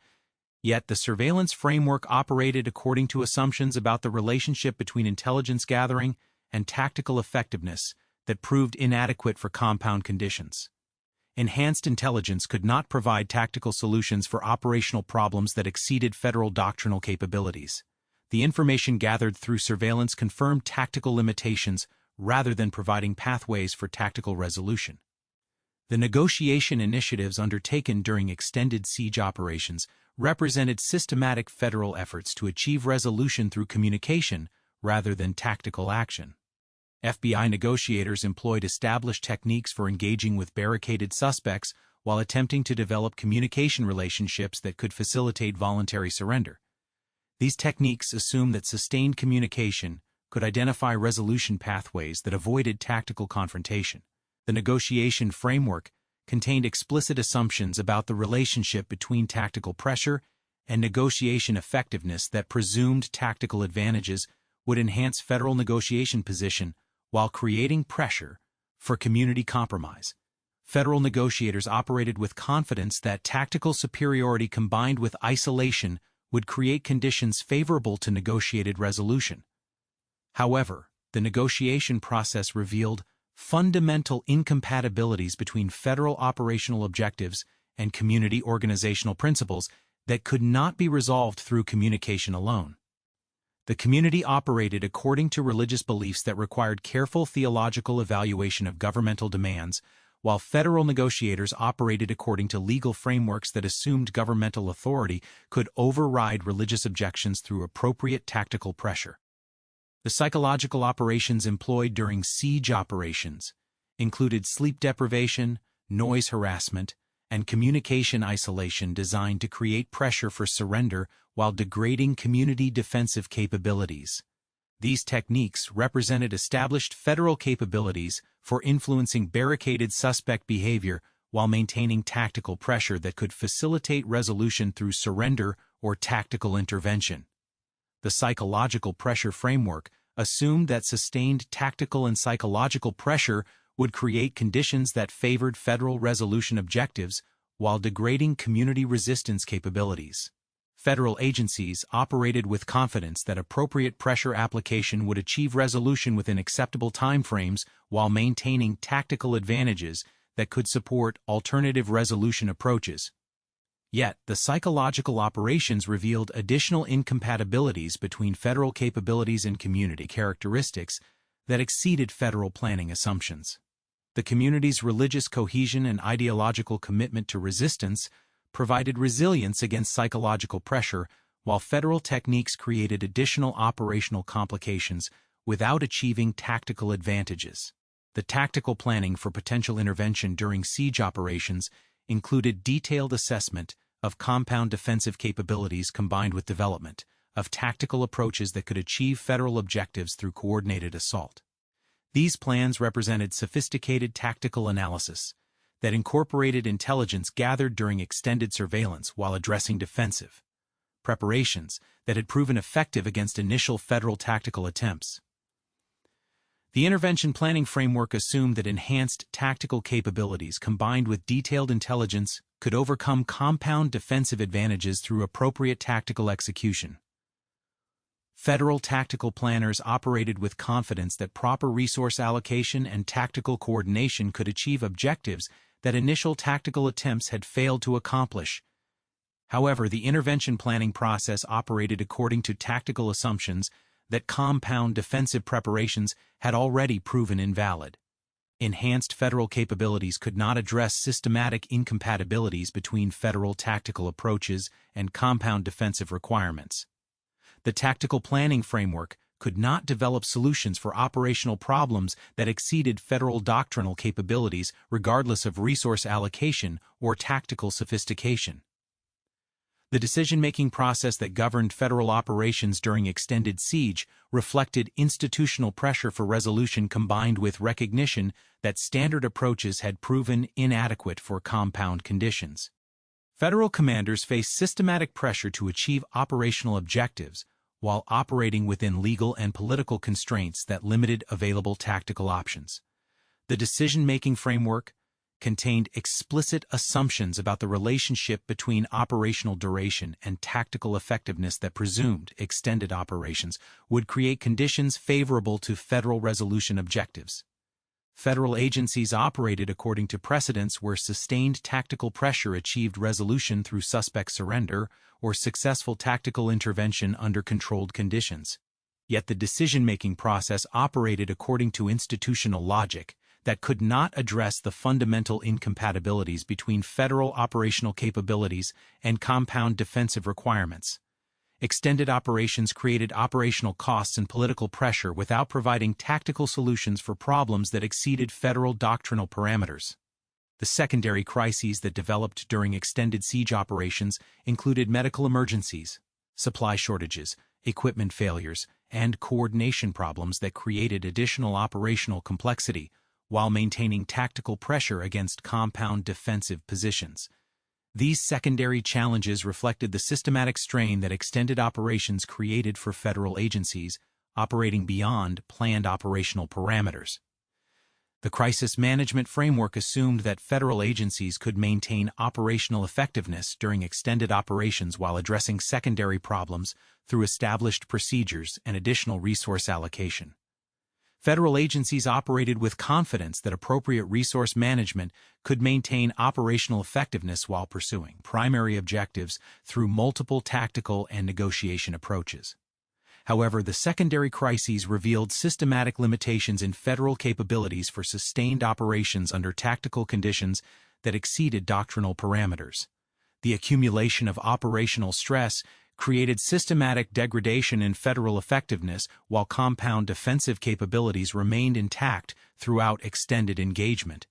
Speaker 1: Yet the surveillance framework operated according to assumptions about the relationship between intelligence gathering and tactical effectiveness that proved inadequate for compound conditions. Enhanced intelligence could not provide tactical solutions for operational problems that exceeded federal doctrinal capabilities. The information gathered through surveillance confirmed tactical limitations rather than providing pathways for tactical resolution. The negotiation initiatives undertaken during extended siege operations represented systematic federal efforts to achieve resolution through communication rather than tactical action. FBI negotiators employed established techniques for engaging with barricaded suspects while attempting to develop communication relationships that could facilitate voluntary surrender. These techniques assume that sustained communication could identify resolution pathways that avoided tactical confrontation. The negotiation framework contained explicit assumptions about the relationship between tactical pressure and negotiation effectiveness that presumed tactical advantages would enhance federal negotiation position while creating pressure for community compromise. Federal negotiators operated with confidence that tactical superiority combined with isolation would create conditions favorable to negotiated resolution. However, the negotiation process revealed fundamental incompatibilities between federal operational objectives and community organizational principles that could not be resolved through communication alone. The community operated according to religious beliefs that required careful theological evaluation of governmental demands, while federal negotiators operated according to legal frameworks that assumed governmental authority could override religious objections through appropriate tactical pressure. The psychological operations employed during siege operations included sleep deprivation, noise harassment, and communication isolation designed to create pressure for surrender while degrading community defensive capabilities. These techniques represented established federal capabilities for influencing barricaded suspect behavior while maintaining tactical pressure that could facilitate resolution through surrender or tactical intervention. The psychological pressure framework assumed that sustained tactical and psychological pressure would create conditions that favored federal resolution objectives while degrading community resistance capabilities. Federal agencies operated with confidence that appropriate pressure application would achieve resolution within acceptable timeframes while maintaining tactical advantages that could support alternative resolution approaches. Yet, the psychological operations revealed additional incompatibilities between federal capabilities and community characteristics that exceeded federal planning assumptions. The community's religious cohesion and ideological commitment to resistance provided resilience against psychological pressure, while federal techniques created additional operational complications without achieving tactical advantages. The tactical planning for potential intervention during siege operations included detailed assessment of compound defensive capabilities combined with development of tactical approaches that could achieve federal objectives through coordinated assault. These plans represented sophisticated tactical analysis that incorporated intelligence gathered during extended surveillance while addressing defensive preparations that had proven effective against initial federal tactical attempts. The intervention planning framework assumed that enhanced tactical capabilities combined with detailed intelligence could overcome compound defensive advantages through appropriate tactical execution. Federal tactical planners operated with confidence that proper resource allocation and tactical coordination could achieve objectives that initial tactical attempts had failed to accomplish. However, the intervention planning process operated according to tactical assumptions that compound defensive preparations had already proven invalid. Enhanced federal capabilities could not address systematic incompatibilities between federal tactical approaches and compound defensive requirements. The tactical planning framework could not develop solutions for operational problems that exceeded federal doctrinal capabilities regardless of resource allocation or tactical sophistication. The decision-making process that governed federal operations during extended siege reflected institutional pressure for resolution combined with recognition that standard approaches had proven inadequate for compound conditions. Federal commanders faced systematic pressure to achieve operational objectives while operating within legal and political constraints that limited available tactical options. The decision-making framework contained explicit assumptions about the relationship between operational duration and tactical effectiveness that presumed extended operations would create conditions favorable to federal resolution objectives. Federal agencies operated according to precedents where sustained tactical pressure achieved resolution through suspect surrender or successful tactical intervention under controlled conditions. Yet the decision-making process operated according to institutional logic that could not address the fundamental incompatibilities between federal operational capabilities and compound defensive requirements. Extended operations created operational costs and political pressure without providing tactical solutions for problems that exceeded federal doctrinal parameters. The secondary crises that developed during extended siege operations included medical emergencies, supply shortages, equipment failures, and coordination problems that created additional operational complexity, while maintaining tactical pressure against compound defensive positions. These secondary challenges reflected the systematic strain that extended operations created for federal agencies operating beyond planned operational parameters. The crisis management framework assumed that federal agencies could maintain operational effectiveness during extended operations while addressing secondary problems through established procedures and additional resource allocation. Federal agencies operated with confidence that appropriate resource management could maintain operational effectiveness while pursuing primary objectives through multiple tactical and negotiation approaches. However, the secondary crises revealed systematic limitations in federal capabilities for sustained operations under tactical conditions that exceeded doctrinal parameters. The accumulation of operational stress created systematic degradation in federal effectiveness while compound defensive capabilities remained intact throughout extended engagement.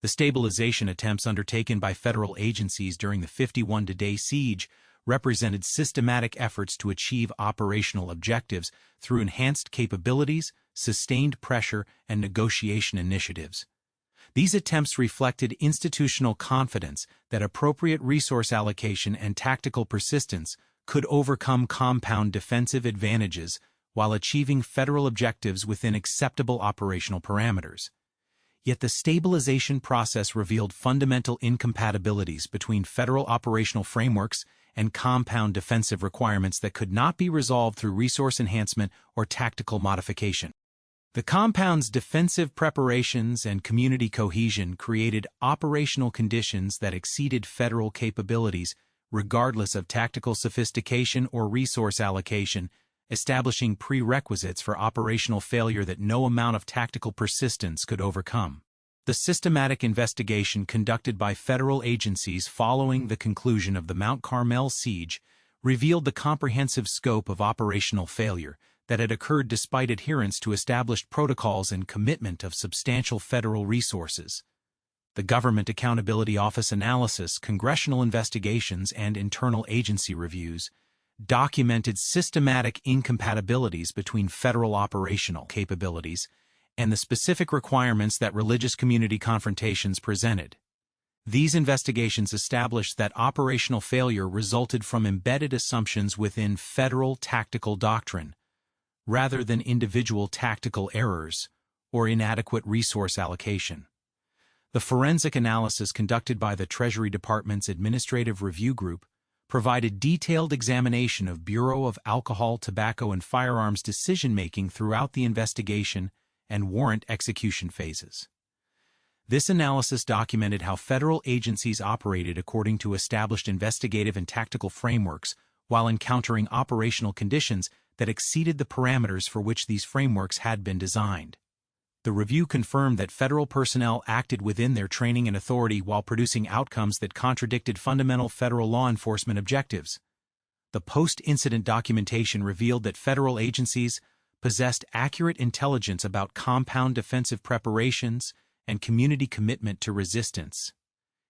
Speaker 1: The stabilization attempts undertaken by federal agencies during the 51-day siege represented systematic efforts to achieve operational objectives through enhanced capabilities, sustained pressure, and negotiation initiatives. These attempts reflected institutional confidence that appropriate resource allocation and tactical persistence could overcome compound defensive advantages while achieving federal objectives within acceptable operational parameters. Yet the stabilization process revealed fundamental incompatibilities between federal operational frameworks and compound defensive requirements that could not be resolved through resource enhancement or tactical modification. The compound's defensive preparations and community cohesion created operational conditions that exceeded federal capabilities regardless of tactical sophistication or resource allocation, establishing prerequisites for operational failure that no amount of tactical persistence could overcome. The systematic investigation conducted by federal agencies following the conclusion of the Mount Carmel siege revealed the comprehensive scope of operational failure that had occurred despite adherence to established protocols and commitment of substantial federal resources. The Government Accountability Office analysis, congressional investigations, and internal agency reviews documented systematic incompatibilities between federal operational capabilities and the specific requirements that religious community confrontations presented. These investigations established that operational failure resulted from embedded assumptions within federal tactical doctrine, rather than individual tactical errors or inadequate resource allocation. The forensic analysis conducted by the Treasury Department's Administrative Review Group provided detailed examination of Bureau of Alcohol, Tobacco, and Firearms decision-making throughout the investigation and warrant execution phases. This analysis documented how federal agencies operated according to established investigative and tactical frameworks while encountering operational conditions that exceeded the parameters for which these frameworks had been designed. The review confirmed that federal personnel acted within their training and authority while producing outcomes that contradicted fundamental federal law enforcement objectives. The post-incident documentation revealed that federal agencies possessed accurate intelligence about compound defensive preparations and community commitment to resistance.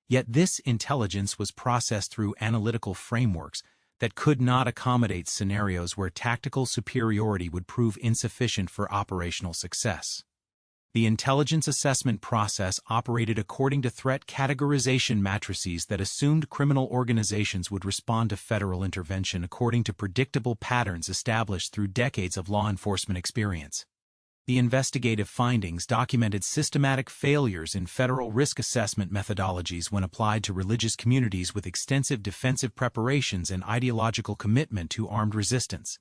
Speaker 1: Yet this intelligence was processed through analytical frameworks that could not accommodate scenarios where tactical superiority would prove insufficient for operational success. The intelligence assessment process operated according to threat categorization matrices that assumed criminal organizations would respond to federal intervention according to predictable patterns established through decades of law enforcement experience. The investigative findings documented systematic failures in federal risk assessment methodologies when applied to religious communities with extensive defensive preparations and ideological commitment to armed resistance.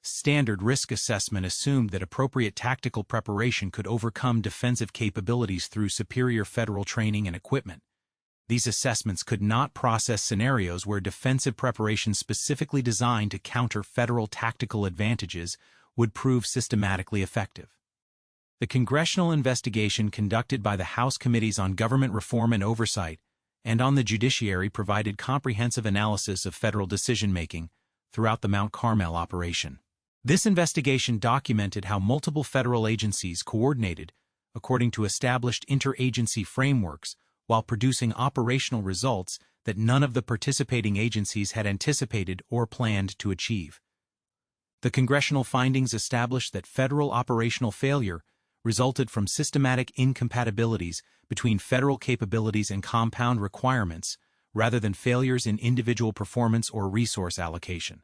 Speaker 1: Standard risk assessment assumed that appropriate tactical preparation could overcome defensive capabilities through superior federal training and equipment. These assessments could not process scenarios where defensive preparation specifically designed to counter federal tactical advantages would prove systematically effective. The congressional investigation conducted by the House Committees on Government Reform and Oversight and on the Judiciary provided comprehensive analysis of federal decision-making throughout the Mount Carmel operation. This investigation documented how multiple federal agencies coordinated according to established interagency frameworks while producing operational results that none of the participating agencies had anticipated or planned to achieve. The congressional findings established that federal operational failure resulted from systematic incompatibilities between federal capabilities and compound requirements, rather than failures in individual performance or resource allocation.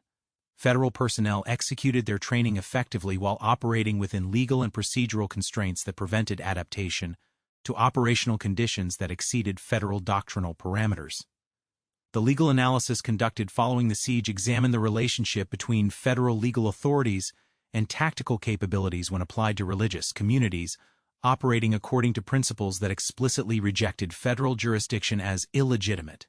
Speaker 1: Federal personnel executed their training effectively while operating within legal and procedural constraints that prevented adaptation to operational conditions that exceeded federal doctrinal parameters. The legal analysis conducted following the siege examined the relationship between federal legal authorities and tactical capabilities when applied to religious communities operating according to principles that explicitly rejected federal jurisdiction as illegitimate.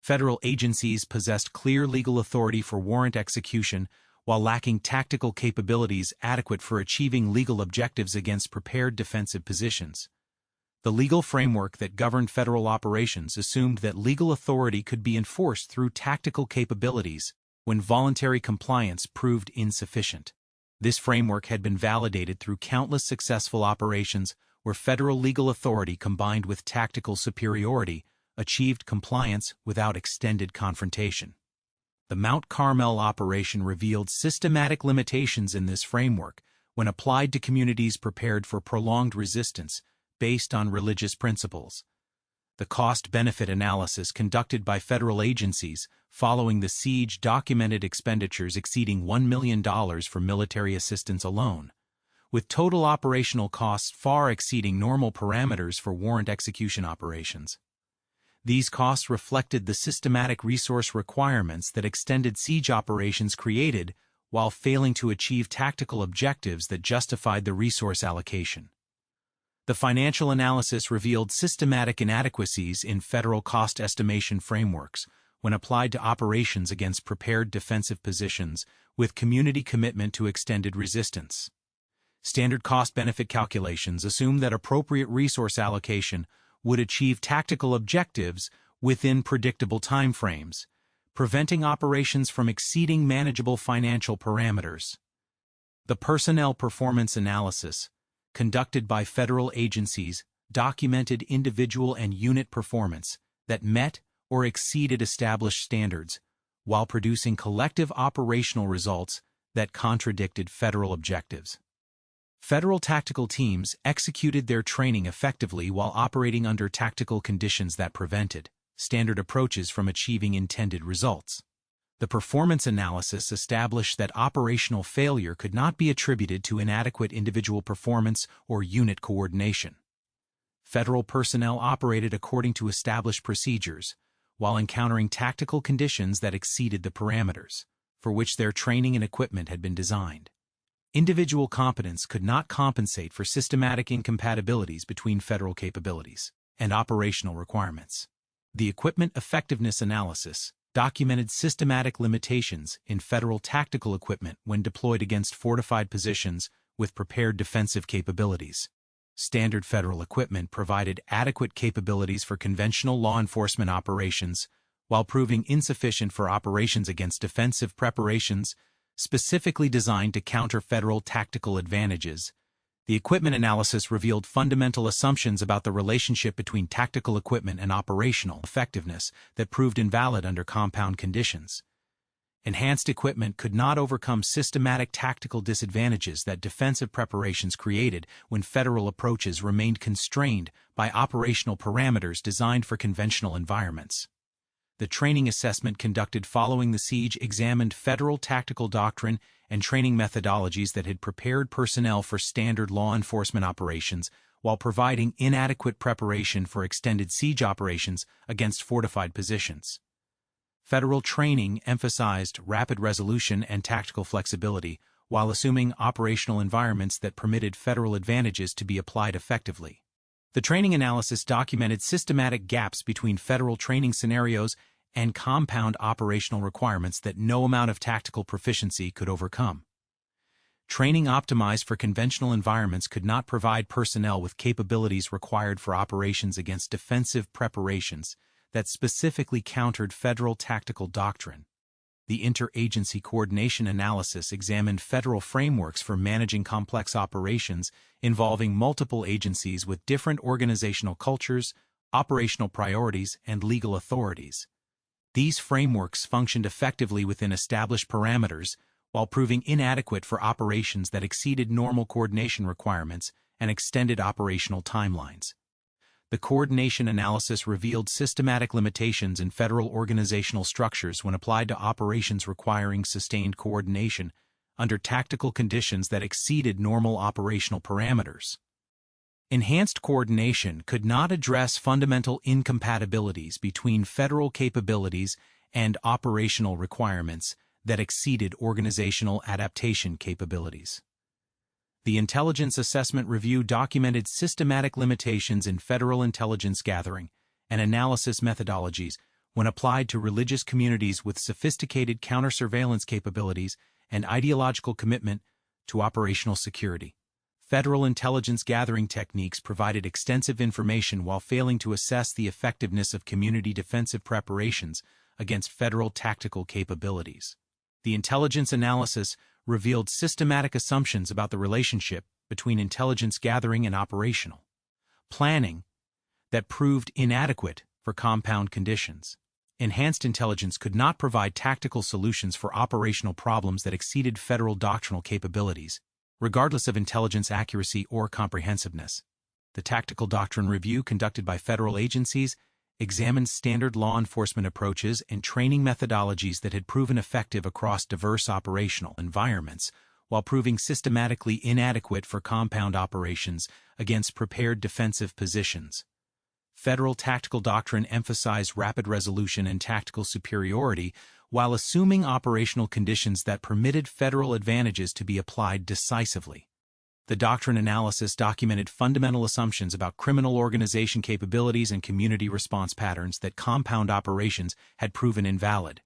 Speaker 1: Federal agencies possessed clear legal authority for warrant execution while lacking tactical capabilities adequate for achieving legal objectives against prepared defensive positions. The legal framework that governed federal operations assumed that legal authority could be enforced through tactical capabilities when voluntary compliance proved insufficient. This framework had been validated through countless successful operations where federal legal authority combined with tactical superiority achieved compliance without extended confrontation. The Mount Carmel operation revealed systematic limitations in this framework when applied to communities prepared for prolonged resistance based on religious principles. The cost-benefit analysis conducted by federal agencies following the siege documented expenditures exceeding $1 million for military assistance alone, with total operational costs far exceeding normal parameters for warrant execution operations. These costs reflected the systematic resource requirements that extended siege operations created while failing to achieve tactical objectives that justified the resource allocation. The financial analysis revealed systematic inadequacies in federal cost estimation frameworks when applied to operations against prepared defensive positions with community commitment to extended resistance. Standard cost-benefit calculations assume that appropriate resource allocation would achieve tactical objectives within predictable timeframes, preventing operations from exceeding manageable financial parameters. The personnel performance analysis conducted by federal agencies documented individual and unit performance that met or exceeded established standards, while producing collective operational results that contradicted federal objectives. Federal tactical teams executed their training effectively while operating under tactical conditions that prevented standard approaches from achieving intended results. The performance analysis established that operational failure could not be attributed to inadequate individual performance or unit coordination. Federal personnel operated according to established procedures, while encountering tactical conditions that exceeded the parameters for which their training and equipment had been designed. Individual competence could not compensate for systematic incompatibilities between federal capabilities and operational requirements. The equipment effectiveness analysis documented systematic limitations in federal tactical equipment when deployed against fortified positions with prepared defensive capabilities. Standard federal equipment provided adequate capabilities for conventional law enforcement operations, while proving insufficient for operations against defensive preparations specifically designed to counter federal tactical advantages. The equipment analysis revealed fundamental assumptions about the relationship between tactical equipment and operational effectiveness that proved invalid under compound conditions. Enhanced equipment could not overcome systematic tactical disadvantages that defensive preparations created when federal approaches remained constrained by operational parameters designed for conventional environments. The training assessment conducted following the siege examined federal tactical doctrine and training methodologies that had prepared personnel for standard law enforcement operations while providing inadequate preparation for extended siege operations against fortified positions. Federal training emphasized rapid resolution and tactical flexibility while assuming operational environments that permitted federal advantages to be applied effectively. The training analysis documented systematic gaps between federal training scenarios and compound operational requirements that no amount of tactical proficiency could overcome. Training optimized for conventional environments could not provide personnel with capabilities required for operations against defensive preparations that specifically countered federal tactical doctrine. The interagency coordination analysis examined federal frameworks for managing complex operations involving multiple agencies with different organizational cultures, operational priorities, and legal authorities. These frameworks functioned effectively within established parameters while proving inadequate for operations that exceeded normal coordination requirements and extended operational timelines. The coordination analysis revealed systematic limitations in federal organizational structures when applied to operations requiring sustained coordination under tactical conditions that exceeded normal operational parameters. Enhanced coordination could not address fundamental incompatibilities between federal capabilities and operational requirements that exceeded organizational adaptation capabilities. The Intelligence Assessment Review documented systematic limitations in federal intelligence gathering and analysis methodologies when applied to religious communities with sophisticated counter-surveillance capabilities and ideological commitment to operational security. Federal intelligence gathering techniques provided extensive information while failing to assess the effectiveness of community defensive preparations against federal tactical capabilities. The intelligence analysis revealed systematic assumptions about the relationship between intelligence gathering and operational planning that proved inadequate for compound conditions. Enhanced intelligence could not provide tactical solutions for operational problems that exceeded federal doctrinal capabilities, regardless of intelligence accuracy or comprehensiveness. The Tactical Doctrine Review conducted by federal agencies examined standard law enforcement approaches and training methodologies that had proven effective across diverse operational environments, while proving systematically inadequate for compound operations against prepared defensive positions. Federal tactical doctrine emphasized rapid resolution and tactical superiority, while assuming operational conditions that permitted federal advantages to be applied decisively. The doctrine analysis documented fundamental assumptions about criminal organization capabilities and community response patterns that compound operations had proven invalid.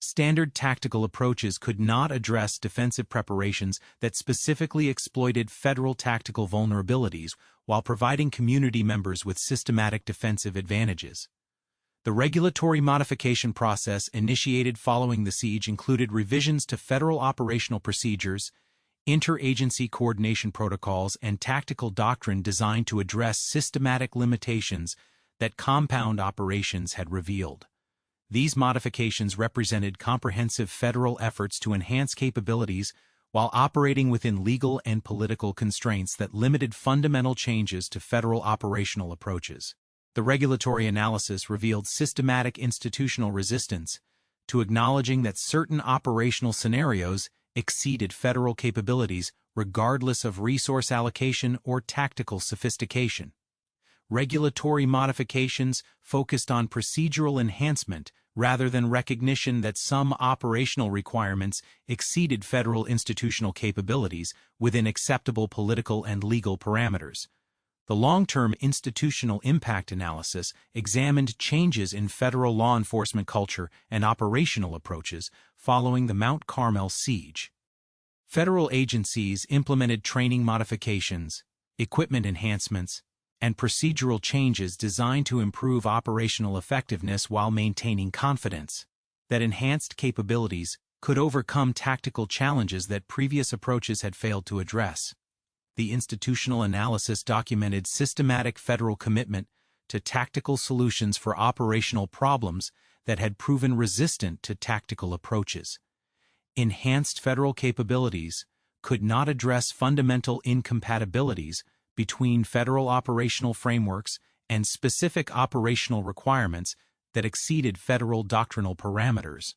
Speaker 1: Standard tactical approaches could not address defensive preparations that specifically exploited federal tactical vulnerabilities while providing community members with systematic defensive advantages. The regulatory modification process initiated following the siege included revisions to federal operational procedures, interagency coordination protocols, and tactical doctrine designed to address systematic limitations that compound operations had revealed. These modifications represented comprehensive federal efforts to enhance capabilities while operating within legal and political constraints that limited fundamental changes to federal operational approaches. The regulatory analysis revealed systematic institutional resistance to acknowledging that certain operational scenarios exceeded federal capabilities regardless of resource allocation or tactical sophistication. Regulatory modifications focused on procedural enhancement rather than recognition that some operational requirements exceeded federal institutional capabilities within acceptable political and legal parameters. The long-term institutional impact analysis examined changes in federal law enforcement culture and operational approaches following the Mount Carmel siege. Federal agencies implemented training modifications, equipment enhancements, and procedural changes designed to improve operational effectiveness while maintaining confidence that enhanced capabilities could overcome tactical challenges that previous approaches had failed to address. The institutional analysis documented systematic federal commitment to tactical solutions for operational problems that had proven resistant to tactical approaches. Enhanced federal capabilities could not address fundamental incompatibilities between federal operational frameworks and specific operational requirements that exceeded federal doctrinal parameters.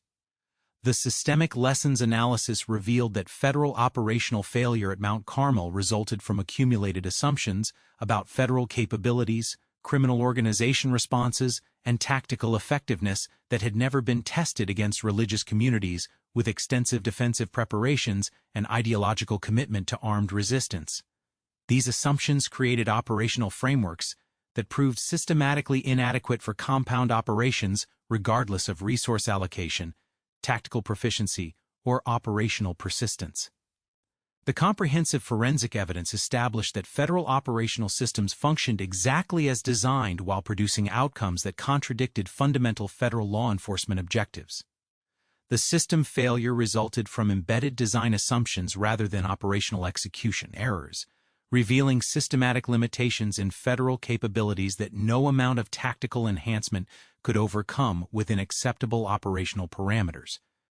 Speaker 1: The systemic lessons analysis revealed that federal operational failure at Mount Carmel resulted from accumulated assumptions about federal capabilities, criminal organization responses, and tactical effectiveness that had never been tested against religious communities with extensive defensive preparations and ideological commitment to armed resistance. These assumptions created operational frameworks that proved systematically inadequate for compound operations regardless of resource allocation, tactical proficiency, or operational persistence. The comprehensive forensic evidence established that federal operational systems functioned exactly as designed while producing outcomes that contradicted fundamental federal law enforcement objectives. The system failure resulted from embedded design assumptions rather than operational execution errors, revealing systematic limitations in federal capabilities that no amount of tactical enhancement could overcome within acceptable operational parameters.